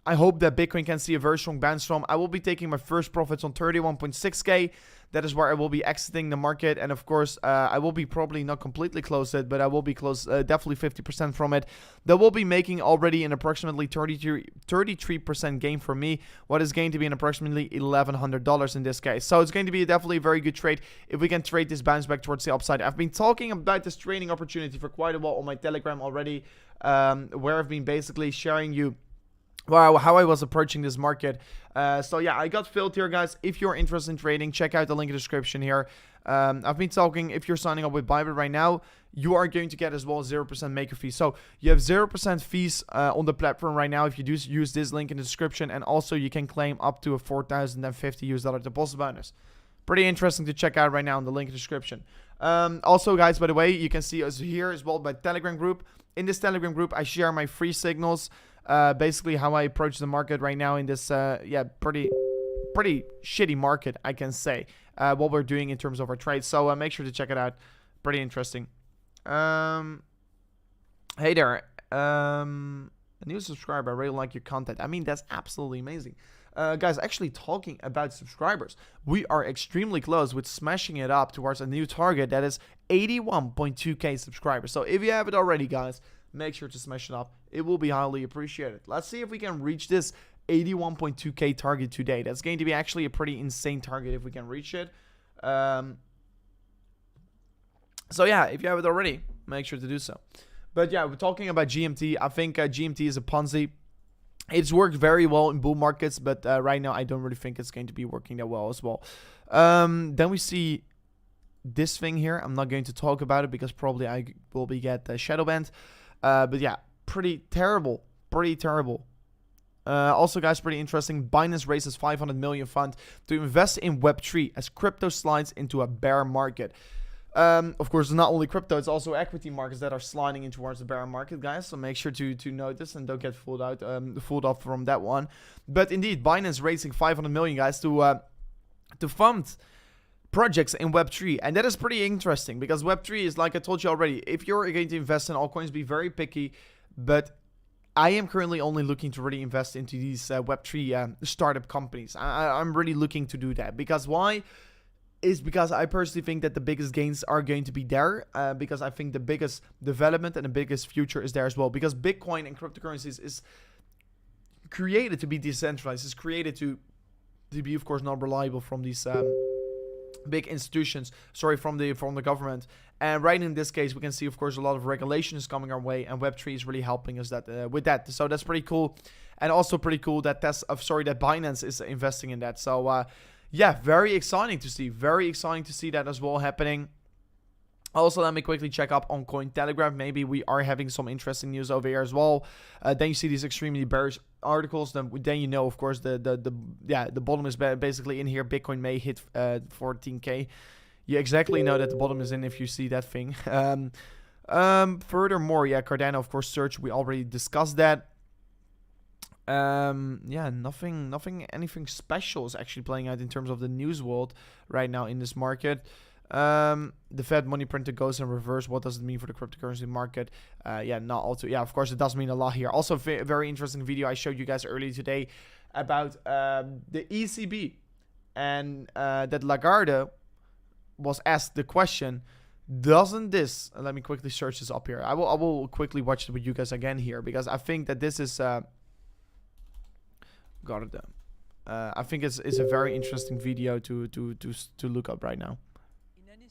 I hope that Bitcoin can see a very strong bounce from. I will be taking my first profits on 31.6k. That is where I will be exiting the market. And of course, I will be probably not completely close it, but I will be close, definitely 50% from it. That will be making already an approximately 33% gain for me. What is going to be an approximately $1,100 in this case. So it's going to be definitely a very good trade if we can trade this bounce back towards the upside. I've been talking about this trading opportunity for quite a while on my Telegram already, where I've been basically sharing you how I was approaching this market. So yeah, I got filled here, guys. If you're interested in trading, check out the link in the description here. I've been talking, if you're signing up with Bybit right now, you are going to get as well 0% maker fee. So you have 0% fees on the platform right now if you do use this link in the description. And also you can claim up to a $4,050 deposit bonus. Pretty interesting to check out right now in the link in the description. Also, guys, by the way, you can see us here as well by Telegram group. In this Telegram group, I share my free signals. Basically how I approach the market right now in this pretty shitty market, I can say, what we're doing in terms of our trades. So make sure to check it out. Pretty interesting. Hey there, a new subscriber. I really like your content. I mean, that's absolutely amazing. Guys, actually talking about subscribers, we are extremely close with smashing it up towards a new target that is 81.2k subscribers. So if you have it already, guys, make sure to smash it up. It will be highly appreciated. Let's see if we can reach this 81.2k target today. That's going to be actually a pretty insane target if we can reach it. So yeah, if you have it already, make sure to do so. But yeah, we're talking about GMT. I think GMT is a Ponzi. It's worked very well in bull markets, but right now I don't really think it's going to be working that well as well. Then we see this thing here. I'm not going to talk about it because probably I will be get shadow banned. But yeah, pretty terrible. Also, guys, pretty interesting. Binance raises 500 million fund to invest in Web3 as crypto slides into a bear market. Of course, not only crypto, it's also equity markets that are sliding in towards the bear market, guys. So make sure to note this and don't get fooled off from that one. But indeed, Binance raising 500 million, guys, to fund projects in Web3, and that is pretty interesting because Web3 is, like I told you already, if you're going to invest in altcoins, be very picky. But I am currently only looking to really invest into these Web3 startup companies. I'm really looking to do that because why? Is because I personally think that the biggest gains are going to be there, because I think the biggest development and the biggest future is there as well, because Bitcoin and cryptocurrencies is created to be decentralized. It's created to be, of course, not reliable from these big institutions, from the government. And right in this case, we can see, of course, a lot of regulations coming our way, and Web3 is really helping us with that. So that's pretty cool, and also pretty cool that that Binance is investing in that. So yeah, very exciting to see that as well happening. Also, let me quickly check up on Cointelegraph. Maybe we are having some interesting news over here as well. Then you see these extremely bearish articles. Then you know, of course, the bottom is basically in here. Bitcoin may hit 14K. You exactly know that the bottom is in if you see that thing. Furthermore, yeah, Cardano, of course, search. We already discussed that. Yeah, anything special is actually playing out in terms of the news world right now in this market. The Fed money printer goes in reverse. What does it mean for the cryptocurrency market? Yeah, not also. Yeah, of course, it does mean a lot here. Also, very interesting video I showed you guys earlier today about the ECB and that Lagarde was asked the question, doesn't this? Let me quickly search this up here. I will quickly watch it with you guys again here because I think that this is got it down. I think it's a very interesting video to look up right now.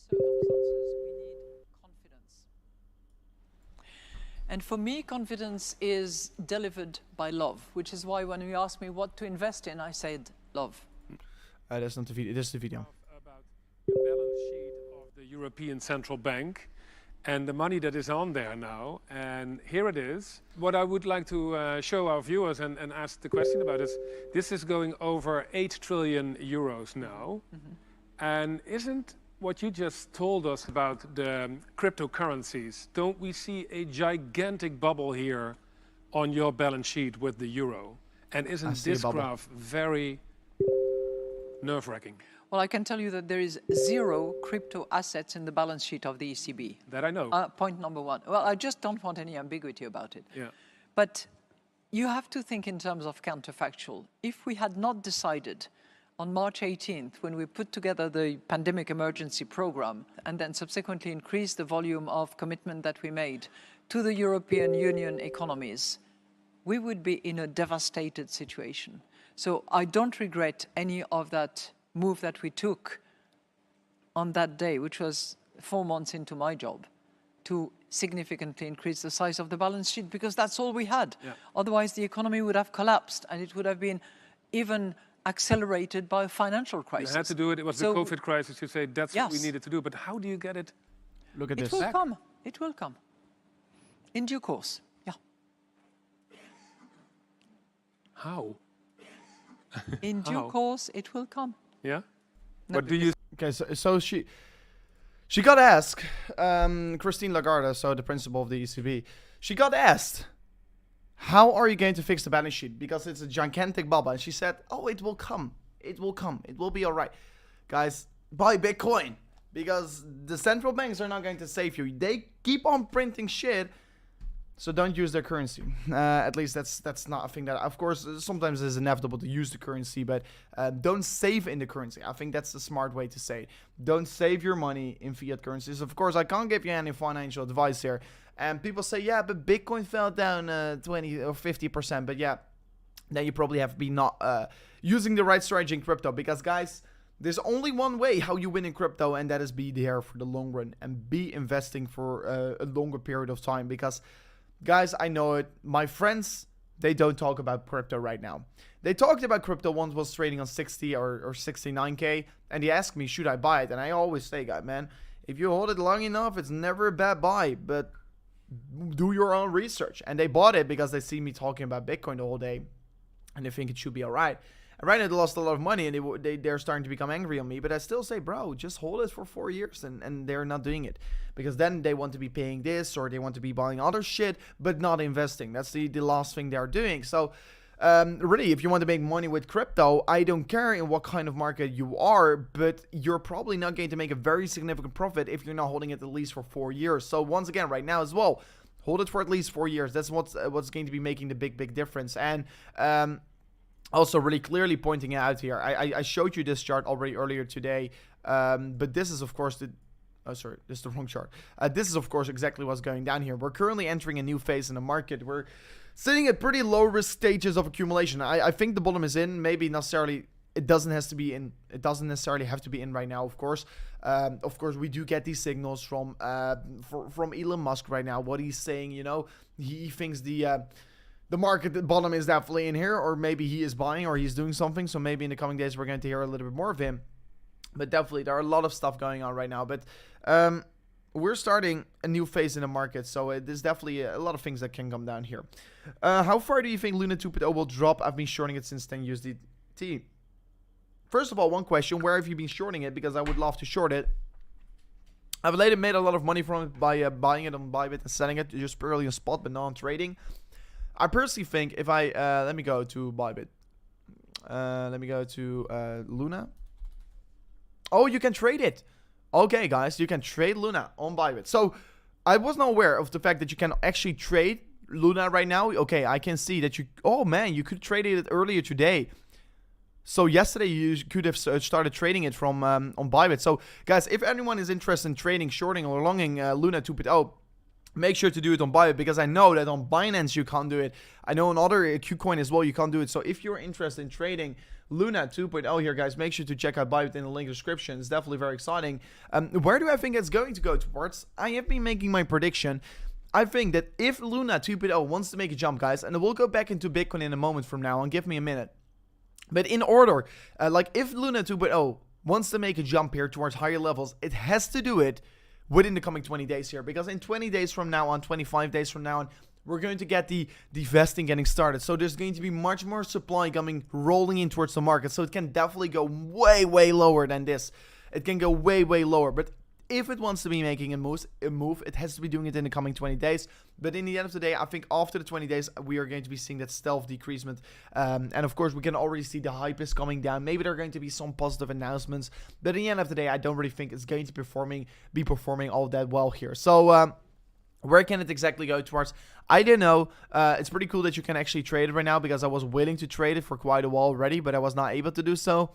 Circumstances, we need confidence. And for me, confidence is delivered by love, which is why when you asked me what to invest in, I said love. That's not the video. This is the video. About the balance sheet of the European Central Bank and the money that is on there now. And here it is. What I would like to show our viewers and ask the question about is, this is going over 8 trillion euros now. And isn't what you just told us about the cryptocurrencies, don't we see a gigantic bubble here on your balance sheet with the euro? And isn't this graph very nerve-wracking? Well, I can tell you that there is 0 crypto assets in the balance sheet of the ECB. That I know. Point number one. Well, I just don't want any ambiguity about it. Yeah. But you have to think in terms of counterfactual. If we had not decided on March 18th, when we put together the pandemic emergency program and then subsequently increased the volume of commitment that we made to the European Union economies, we would be in a devastated situation. So I don't regret any of that move that we took on that day, which was 4 months into my job, to significantly increase the size of the balance sheet, because that's all we had. Yeah. Otherwise, the economy would have collapsed and it would have been even accelerated by a financial crisis. You had to do it. It was the COVID crisis. You say that's what we needed to do. But how do you get it? Look at this. It will come. It will come. In due course. Yeah. How? In due course, it will come. Yeah. But do you? Okay, so she got asked, Christine Lagarde, so the principal of the ECB, she got asked, how are you going to fix the balance sheet? Because it's a gigantic bubble. And she said, oh, it will come. It will come. It will be all right. Guys, buy Bitcoin. Because the central banks are not going to save you. They keep on printing shit. So don't use their currency. At least that's not a thing that, of course, sometimes it's inevitable to use the currency, but don't save in the currency. I think that's the smart way to say it. Don't save your money in fiat currencies. Of course, I can't give you any financial advice here. And people say, yeah, but Bitcoin fell down 20 or 50%. But yeah, then you probably have to be not using the right strategy in crypto. Because, guys, there's only one way how you win in crypto, and that is be there for the long run and be investing for a longer period of time. Because, guys, I know it. My friends, they don't talk about crypto right now. They talked about crypto once was trading on 60 or 69K. And they asked me, should I buy it? And I always say, guys, man, if you hold it long enough, it's never a bad buy. But do your own research. And they bought it because they see me talking about Bitcoin the whole day. And they think it should be all right. And right now they lost a lot of money and they're starting to become angry on me. But I still say, bro, just hold it for 4 years. And they're not doing it. Because then they want to be paying this or they want to be buying other shit, but not investing. That's the last thing they're doing. So really, if you want to make money with crypto, I don't care in what kind of market you are, but you're probably not going to make a very significant profit if you're not holding it at least for 4 years. So once again, right now as well, hold it for at least 4 years. That's what's going to be making the big difference. And also really clearly pointing out here, I showed you this chart already earlier today, but this is of course oh, sorry, this is the wrong chart. This is, of course, exactly what's going down here. We're currently entering a new phase in the market. We're sitting at pretty low risk stages of accumulation. I think the bottom is in. Maybe necessarily it doesn't necessarily have to be in right now, of course. Of course, we do get these signals from Elon Musk right now. What he's saying, you know, he thinks the market, the bottom is definitely in here, or maybe he is buying or he's doing something. So maybe in the coming days, we're going to hear a little bit more of him. But definitely, there are a lot of stuff going on right now. But we're starting a new phase in the market, so there's definitely a lot of things that can come down here. How far do you think Luna 2.0 will drop? I've been shorting it since 10 USDT. First of all, one question, where have you been shorting it? Because I would love to short it. I've later made a lot of money from it by buying it on Bybit and selling it just purely on spot, but not on trading. I personally think if I, let me go to Bybit. Let me go to Luna. Oh, you can trade it. Okay, guys, you can trade Luna on Bybit. So I was not aware of the fact that you can actually trade Luna right now. Okay, I can see that you, oh man, you could trade it earlier today. So yesterday you could have started trading it from on Bybit. So guys, if anyone is interested in trading, shorting or longing Luna 2.0, make sure to do it on Bybit, because I know that on Binance you can't do it. I know on other KuCoin as well you can't do it. So if you're interested in trading Luna 2.0 here, guys, make sure to check out Bybit in the link description. It's definitely very exciting. Where do I think it's going to go towards? I have been making my prediction. I think that if Luna 2.0 wants to make a jump, guys, and we'll go back into Bitcoin in a moment from now on, give me a minute. But in order, like if Luna 2.0 wants to make a jump here towards higher levels, it has to do it within the coming 20 days here. Because in 20 days from now on, 25 days from now on, we're going to get the vesting getting started. So there's going to be much more supply coming, rolling in towards the market. So it can definitely go way, way lower than this. It can go way, way lower. But if it wants to be making a move, it has to be doing it in the coming 20 days. But in the end of the day, I think after the 20 days, we are going to be seeing that stealth decreasement. And of course, we can already see the hype is coming down. Maybe there are going to be some positive announcements. But at the end of the day, I don't really think it's going to be performing all that well here. So where can it exactly go towards? I don't know. It's pretty cool that you can actually trade it right now, because I was willing to trade it for quite a while already, but I was not able to do so.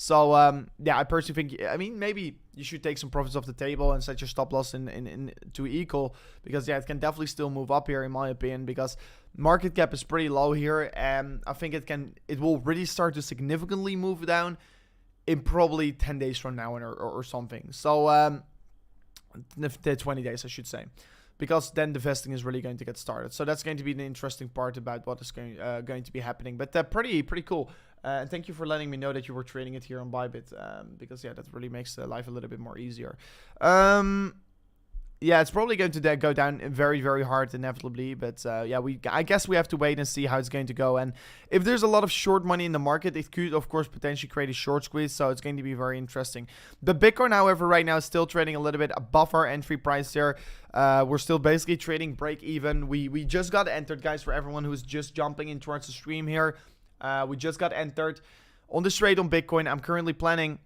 So, yeah, I personally think, I mean, maybe you should take some profits off the table and set your stop loss to equal, because, yeah, it can definitely still move up here, in my opinion, because market cap is pretty low here, and I think it will really start to significantly move down in probably 10 days from now or something. So, the 20 days, I should say, because then the vesting is really going to get started. So that's going to be the interesting part about what is going to be happening. But pretty cool. And thank you for letting me know that you were trading it here on Bybit, because yeah, that really makes life a little bit more easier. Yeah, it's probably going to go down very, very hard inevitably, but yeah, I guess we have to wait and see how it's going to go. And if there's a lot of short money in the market, it could of course potentially create a short squeeze, so it's going to be very interesting. The Bitcoin, however, right now is still trading a little bit above our entry price there. We're still basically trading break even. We just got entered, guys, for everyone who's just jumping in towards the stream here. We just got entered on this trade on Bitcoin. I'm currently planning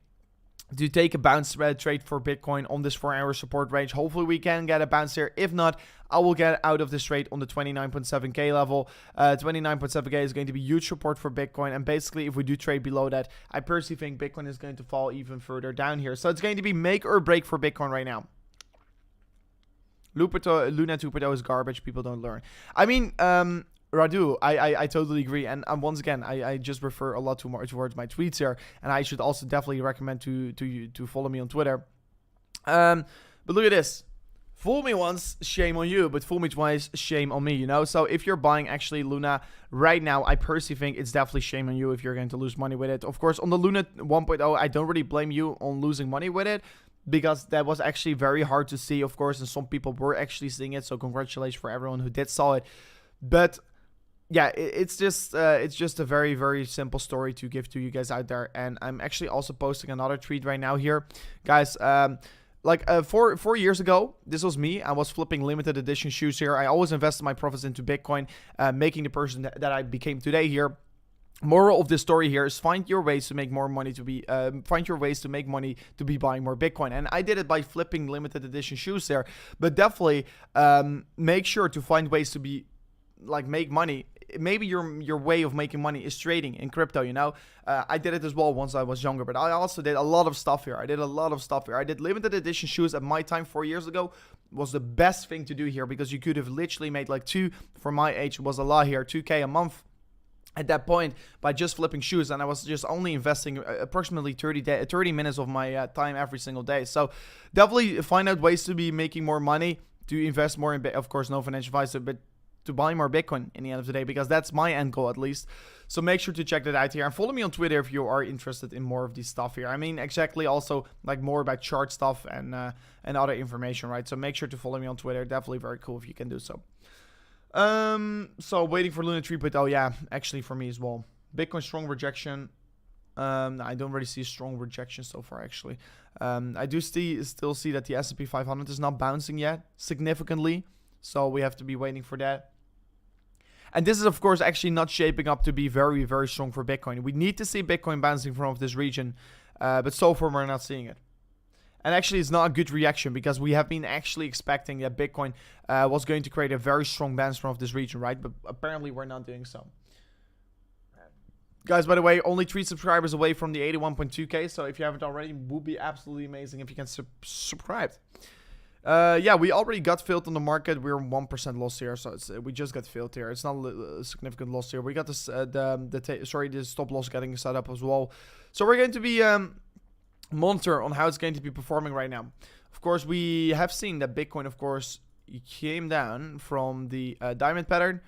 to take a bounce trade for Bitcoin on this 4-hour support range. Hopefully we can get a bounce here. If not, I will get out of this trade on the 29.7k level. 29.7k is going to be huge support for Bitcoin, and basically if we do trade below that, I personally think Bitcoin is going to fall even further down here. So it's going to be make or break for Bitcoin right now. Luna 2.0 is garbage. People don't learn. I mean, Radu, I totally agree, and once again, I just refer a lot towards my tweets here, and I should also definitely recommend to follow me on Twitter. But look at this. Fool me once, shame on you, but fool me twice, shame on me, you know? So if you're buying actually Luna right now, I personally think it's definitely shame on you if you're going to lose money with it. Of course, on the Luna 1.0, I don't really blame you on losing money with it, because that was actually very hard to see, of course, and some people were actually seeing it, so congratulations for everyone who did saw it. But yeah, it's just a very, very simple story to give to you guys out there. And I'm actually also posting another tweet right now here, guys. Like 4 years ago, this was me. I was flipping limited edition shoes here. I always invested my profits into Bitcoin, making the person that I became today here. Moral of this story here is find your ways to make more money find your ways to make money to be buying more Bitcoin. And I did it by flipping limited edition shoes there. But definitely make sure to find ways to be make money. Maybe your way of making money is trading in crypto, you know. I did it as well once I was younger, but I also did a lot of stuff here. I did limited edition shoes at my time 4 years ago. Was the best thing to do here, because you could have literally made like for my age was a lot here, 2k a month at that point by just flipping shoes, and I was just only investing approximately 30 minutes of my time every single day. So definitely find out ways to be making more money, to invest more in, of course, no financial advisor, but to buy more Bitcoin in the end of the day, because that's my end goal at least. So make sure to check that out here, and follow me on Twitter if you are interested in more of this stuff here. I mean, exactly, also like more about chart stuff and other information, right? So make sure to follow me on Twitter. Definitely very cool if you can do so. So waiting for Luna 3.0. Yeah, actually for me as well. Bitcoin strong rejection. I don't really see a strong rejection so far, actually. I do still see that the S&P 500 is not bouncing yet significantly, so we have to be waiting for that. And this is, of course, actually not shaping up to be very, very strong for Bitcoin. We need to see Bitcoin bouncing from this region, but so far we're not seeing it. And actually, it's not a good reaction, because we have been actually expecting that Bitcoin was going to create a very strong bounce from this region, right? But apparently we're not doing so. Guys, by the way, only 3 subscribers away from the 81.2k. So if you haven't already, it would be absolutely amazing if you can subscribe. Yeah, we already got filled on the market. We're 1% loss here, so we just got filled here. It's not a significant loss here. We got this the stop loss getting set up as well. So we're going to be monitor on how it's going to be performing right now. Of course, we have seen that Bitcoin, of course, came down from the diamond pattern.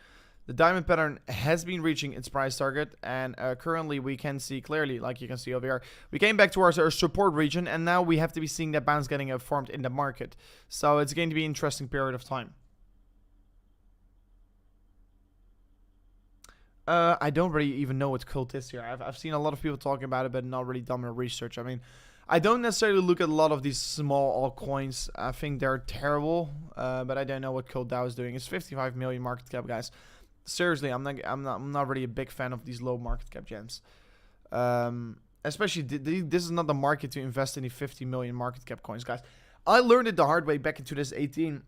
The diamond pattern has been reaching its price target, and currently we can see clearly, like you can see over here, we came back towards our support region, and now we have to be seeing that bounce getting formed in the market. So it's going to be an interesting period of time. I don't really even know what cult is here. I've seen a lot of people talking about it, but not really done my research. I mean, I don't necessarily look at a lot of these small altcoins. I think they're terrible, but I don't know what cult DAO is doing. It's 55 million market cap, guys. Seriously, I'm not really a big fan of these low market cap gems. Especially this is not the market to invest in the 50 million market cap coins, guys. I learned it the hard way back in 2018.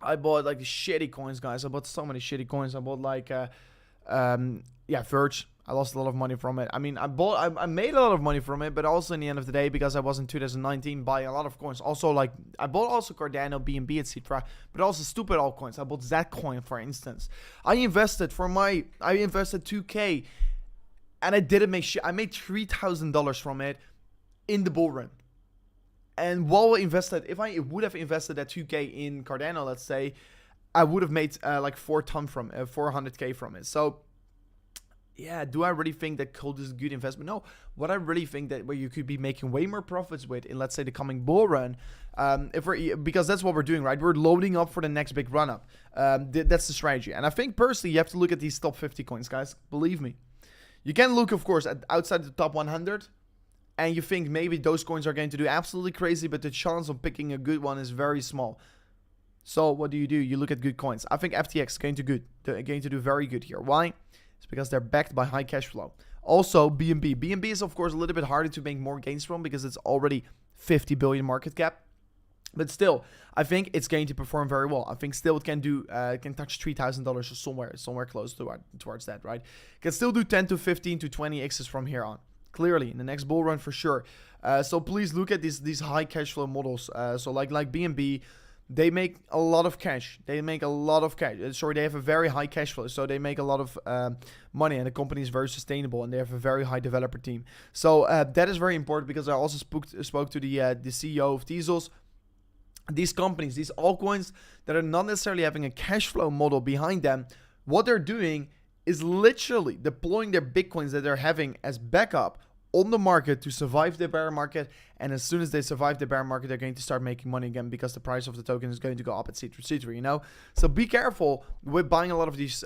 I bought like the shitty coins, guys. I bought so many shitty coins. I bought like yeah, Verge. I lost a lot of money from it. I mean, I made a lot of money from it, but also in the end of the day, because I was in 2019 buying a lot of coins. Also, like, I bought also Cardano, BNB, etc. But also stupid altcoins. I bought Zcoin, for instance. I invested 2K, and I didn't make shit. I made $3,000 from it in the bull run. And while I invested, if I would have invested that 2K in Cardano, let's say, I would have made like 400K from it. So yeah, do I really think that gold is a good investment? No. What I really think that where you could be making way more profits with in, let's say, the coming bull run, because that's what we're doing, right? We're loading up for the next big run up. That's the strategy. And I think personally, you have to look at these top 50 coins, guys. Believe me. You can look, of course, at outside the top 100, and you think maybe those coins are going to do absolutely crazy, but the chance of picking a good one is very small. So what do? You look at good coins. I think FTX is going to do very good here. Why? It's because they're backed by high cash flow. Also, BNB. BNB is, of course, a little bit harder to make more gains from because it's already 50 billion market cap. But still, I think it's going to perform very well. I think still it can do, can touch $3,000 or somewhere close towards that, right? Can still do 10 to 15 to 20 X's from here on. Clearly, in the next bull run for sure. So please look at these high cash flow models. So like BNB. They make a lot of cash. They make a lot of cash. Sorry, they have a very high cash flow. So they make a lot of money, and the company is very sustainable, and they have a very high developer team. So that is very important, because I also spoke to the CEO of Tezos. These companies, these altcoins that are not necessarily having a cash flow model behind them, what they're doing is literally deploying their Bitcoins that they're having as backup on the market to survive the bear market, and as soon as they survive the bear market, they're going to start making money again because the price of the token is going to go up, etc., you know. So be careful with buying a lot of these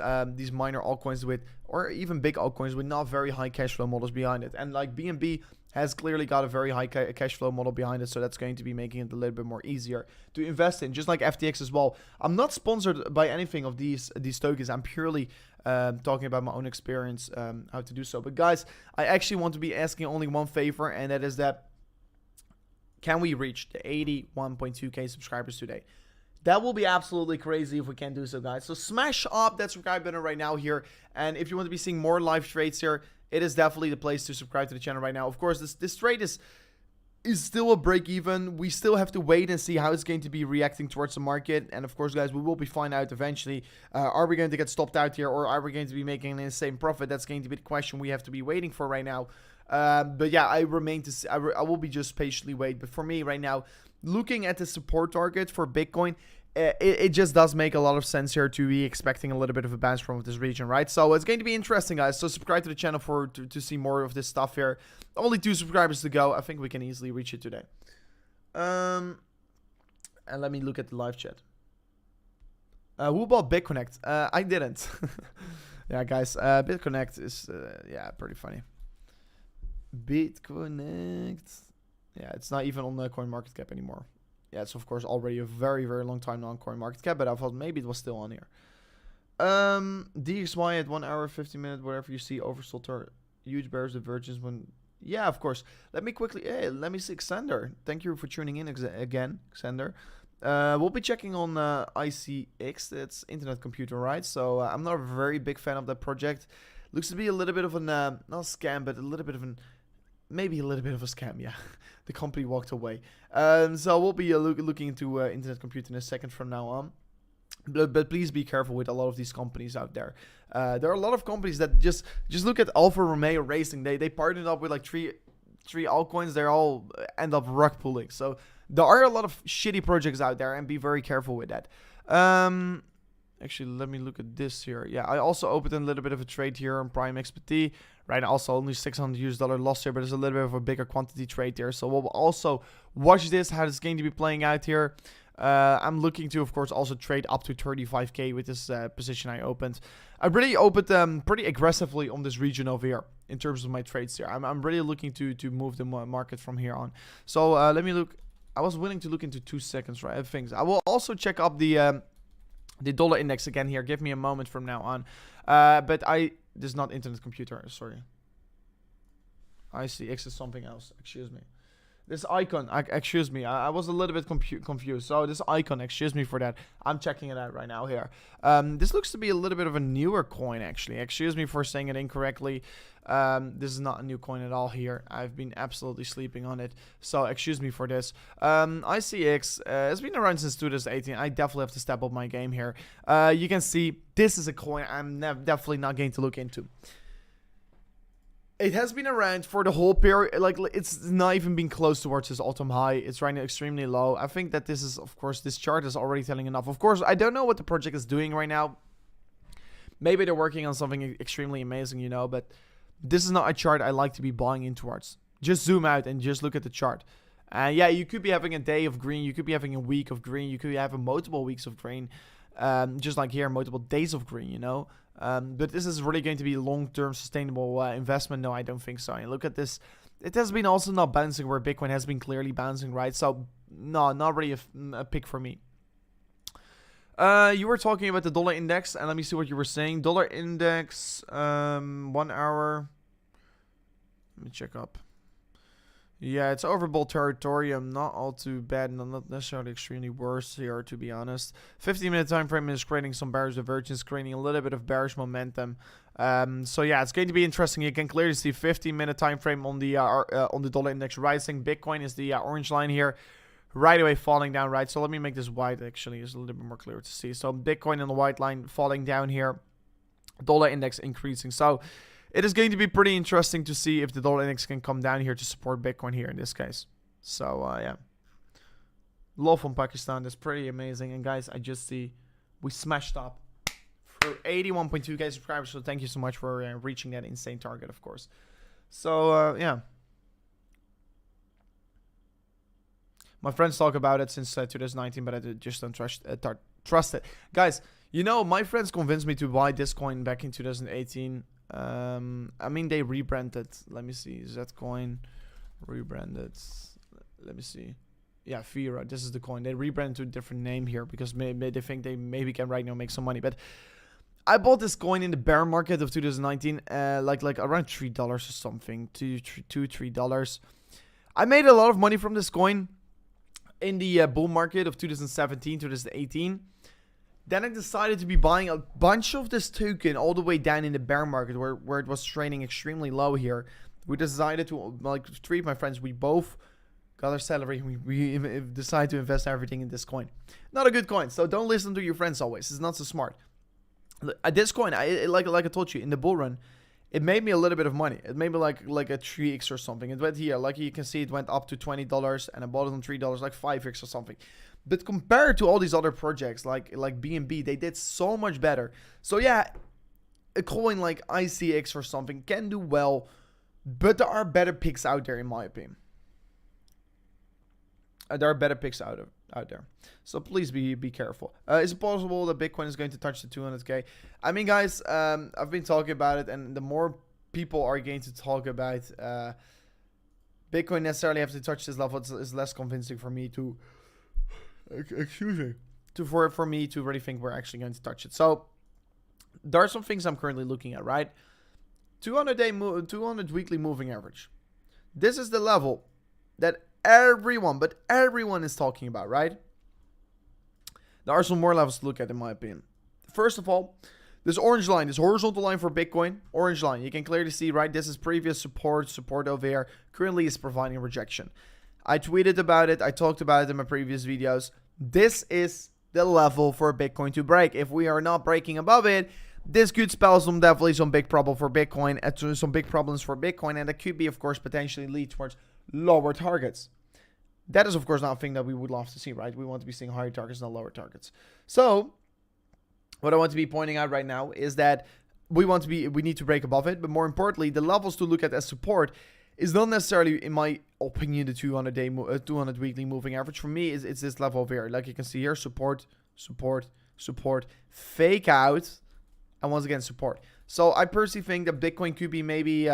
minor altcoins with, or even big altcoins with not very high cash flow models behind it. And like BNB has clearly got a very high cash flow model behind it, so that's going to be making it a little bit more easier to invest in, just like FTX as well. I'm not sponsored by anything of these tokens. I'm purely talking about my own experience, how to do so. But guys, I actually want to be asking only one favor, and that is that, can we reach the 81.2k subscribers today? That will be absolutely crazy if we can do so, guys. So smash up that subscribe button right now here. And if you want to be seeing more live trades here, it is definitely the place to subscribe to the channel right now. Of course, this trade is still a break even. We still have to wait and see how it's going to be reacting towards the market. And of course, guys, we will be find out eventually, are we going to get stopped out here, or are we going to be making an insane profit? That's going to be the question we have to be waiting for right now. But yeah, I will be just patiently wait. But for me right now, looking at the support target for Bitcoin, it just does make a lot of sense here to be expecting a little bit of a bounce from this region, right? So it's going to be interesting, guys. So subscribe to the channel to see more of this stuff here. Only 2 subscribers to go. I think we can easily reach it today. And let me look at the live chat. Who bought BitConnect? I didn't. Yeah, guys. BitConnect is yeah, pretty funny. BitConnect. Yeah, it's not even on the CoinMarketCap anymore. Yeah, it's of course already a very, very long time on CoinMarketCap, but I thought maybe it was still on here. DXY at 1 hour, 50 minutes, whatever you see, oversold to huge bears, divergence when... Yeah, of course. Let me quickly... Hey, let me see, Xander. Thank you for tuning in again, Xander. We'll be checking on ICX. That's Internet Computer, right? So I'm not a very big fan of that project. Looks to be a little bit of an... not a scam, but a little bit of an... Maybe a little bit of a scam, yeah. The company walked away. So we'll be looking into Internet Computer in a second from now on. But please be careful with a lot of these companies out there. There are a lot of companies that just look at Alfa Romeo Racing. They partnered up with like three altcoins. They all end up rug pulling. So there are a lot of shitty projects out there, and be very careful with that. Actually, let me look at this here. Yeah, I also opened a little bit of a trade here on Prime XPT. Right now, also only $600 loss here, but there's a little bit of a bigger quantity trade there. So we'll also watch this, how it's going to be playing out here. I'm looking to, of course, also trade up to 35k with this position I opened. I really opened pretty aggressively on this region over here in terms of my trades here. I'm really looking to move the market from here on. So let me look. I was willing to look into 2 seconds, right? Things. I will also check up the dollar index again here. Give me a moment from now on. But this is not Internet Computer. Sorry. ICX is something else. Excuse me. This icon, excuse me, I was a little bit confused. So this icon, excuse me for that. I'm checking it out right now here. This looks to be a little bit of a newer coin, actually. Excuse me for saying it incorrectly. This is not a new coin at all here. I've been absolutely sleeping on it. So excuse me for this. ICX has been around since 2018. I definitely have to step up my game here. You can see this is a coin I'm definitely not going to look into. It has been around for the whole period. Like, it's not even been close towards this all-time high. It's right now extremely low. I think that this is, of course, this chart is already telling enough. Of course, I don't know what the project is doing right now. Maybe they're working on something extremely amazing, you know, but this is not a chart I like to be buying in towards. Just zoom out and just look at the chart. Yeah, you could be having a day of green. You could be having a week of green. You could be having multiple weeks of green. Just like here, multiple days of green, you know. But this is really going to be long-term sustainable investment. No, I don't think so. And look at this. It has been also not bouncing where Bitcoin has been clearly bouncing, right? So, no, not really a pick for me. You were talking about the dollar index, and let me see what you were saying. Dollar index, 1 hour. Let me check up. Yeah, it's overbought territory. I'm not all too bad, and I'm not necessarily extremely worse here, to be honest. 15-minute time frame is creating some bearish divergence, creating a little bit of bearish momentum. So yeah, it's going to be interesting. You can clearly see 15-minute time frame on the dollar index rising. Bitcoin is the orange line here, right away falling down. Right. So let me make this white. Actually, it's a little bit more clear to see. So Bitcoin on the white line falling down here. Dollar index increasing. So it is going to be pretty interesting to see if the dollar index can come down here to support Bitcoin here in this case. So, yeah. Love from Pakistan is pretty amazing. And guys, I just see we smashed up for 81.2k subscribers. So thank you so much for reaching that insane target, of course. So, yeah. My friends talk about it since 2019, but I just don't trust it. Guys, you know, my friends convinced me to buy this coin back in 2018. I mean, they rebranded. Let me see. Zcoin rebranded. Let me see. Yeah, Fira. This is the coin. They rebranded to a different name here because maybe they think they maybe can right now make some money. But I bought this coin in the bear market of 2019, like around $3 or something, $3. I made a lot of money from this coin in the bull market of 2017, 2018. Then I decided to be buying a bunch of this token all the way down in the bear market where it was trading extremely low here. We decided to, like, three of my friends, we both got our salary. We decided to invest everything in this coin. Not a good coin, so don't listen to your friends always. It's not so smart. This coin, like I told you, in the bull run, it made me a little bit of money. It made me like a 3x or something. It went here, like you can see, it went up to $20, and I bought it on $3, like 5x or something. But compared to all these other projects like BNB, they did so much better. So yeah, a coin like ICX or something can do well, but there are better picks out there in my opinion. There are better picks out there. So please be careful. Is it possible that Bitcoin is going to touch the 200k? I mean, guys, I've been talking about it, and the more people are going to talk about Bitcoin necessarily have to touch this level, it's less convincing for me to, excuse me, for me to really think we're actually going to touch it. So there are some things I'm currently looking at, right? 200 weekly moving average. This is the level that everyone is talking about, right? There are some more levels to look at in my opinion. First of all, this orange line, this horizontal line for Bitcoin, orange line, you can clearly see, right? This is previous support over here. Currently is providing rejection. I tweeted about it. I talked about it in my previous videos. This is the level for Bitcoin to break. If we are not breaking above it, this could spell definitely some big problem for Bitcoin, some big problems for Bitcoin, and that could be, of course, potentially lead towards lower targets. That is, of course, not a thing that we would love to see, right? We want to be seeing higher targets, not lower targets. So what I want to be pointing out right now is that we need to break above it, but more importantly, the levels to look at as support is not necessarily, in my opinion, the 200 weekly moving average. For me, it's this level over here. Like you can see here, support, fake out, and once again, support. So I personally think that Bitcoin could be maybe,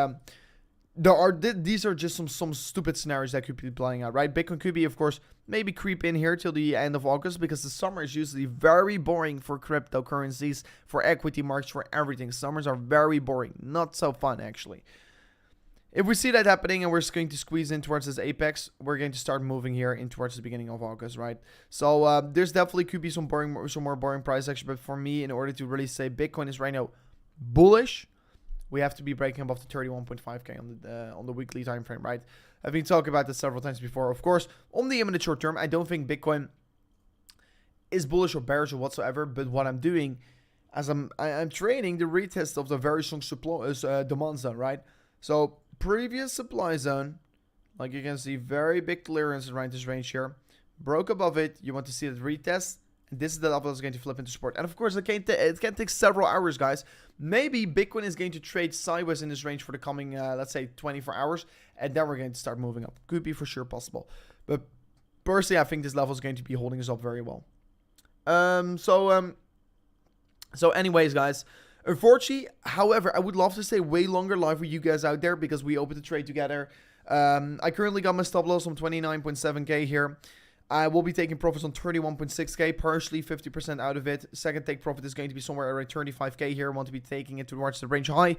these are just some stupid scenarios that could be playing out, right? Bitcoin could be, of course, maybe creep in here till the end of August, because the summer is usually very boring for cryptocurrencies, for equity markets, for everything. Summers are very boring, not so fun actually. If we see that happening and we're just going to squeeze in towards this apex, we're going to start moving here in towards the beginning of August, right? So there's definitely could be some more boring price action, but for me, in order to really say Bitcoin is right now bullish, we have to be breaking above the 31.5k on the weekly time frame, right? I've been talking about this several times before. Of course, on the imminent short term, I don't think Bitcoin is bullish or bearish or whatsoever. But what I'm doing, as I'm trading the retest of the very strong demand zone, right? So previous supply zone, like you can see, very big clearance around this range here. Broke above it. You want to see it retest. This is the level that's going to flip into support. And of course, it can take several hours, guys. Maybe Bitcoin is going to trade sideways in this range for the coming, let's say, 24 hours. And then we're going to start moving up. Could be for sure possible. But personally, I think this level is going to be holding us up very well. So anyways, guys. Unfortunately, however, I would love to stay way longer live with you guys out there because we opened the trade together. I currently got my stop loss on 29.7k here. I will be taking profits on 31.6k, partially 50% out of it. Second take profit is going to be somewhere around 35k here. I want to be taking it towards the range high.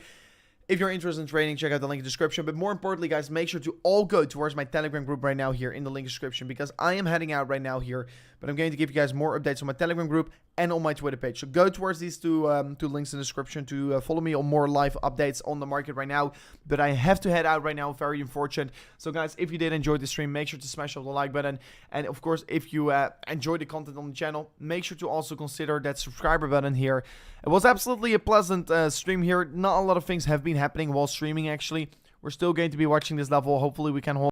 If you're interested in trading, check out the link in the description. But more importantly, guys, make sure to all go towards my Telegram group right now here in the link description, because I am heading out right now here. But I'm going to give you guys more updates on my Telegram group and on my Twitter page. So go towards these two links in the description to follow me on more live updates on the market right now. But I have to head out right now. Very unfortunate. So guys, if you did enjoy the stream, make sure to smash up the like button. And of course, if you enjoy the content on the channel, make sure to also consider that subscriber button here. It was absolutely a pleasant stream here. Not a lot of things have been happening while streaming, actually. We're still going to be watching this level. Hopefully we can hold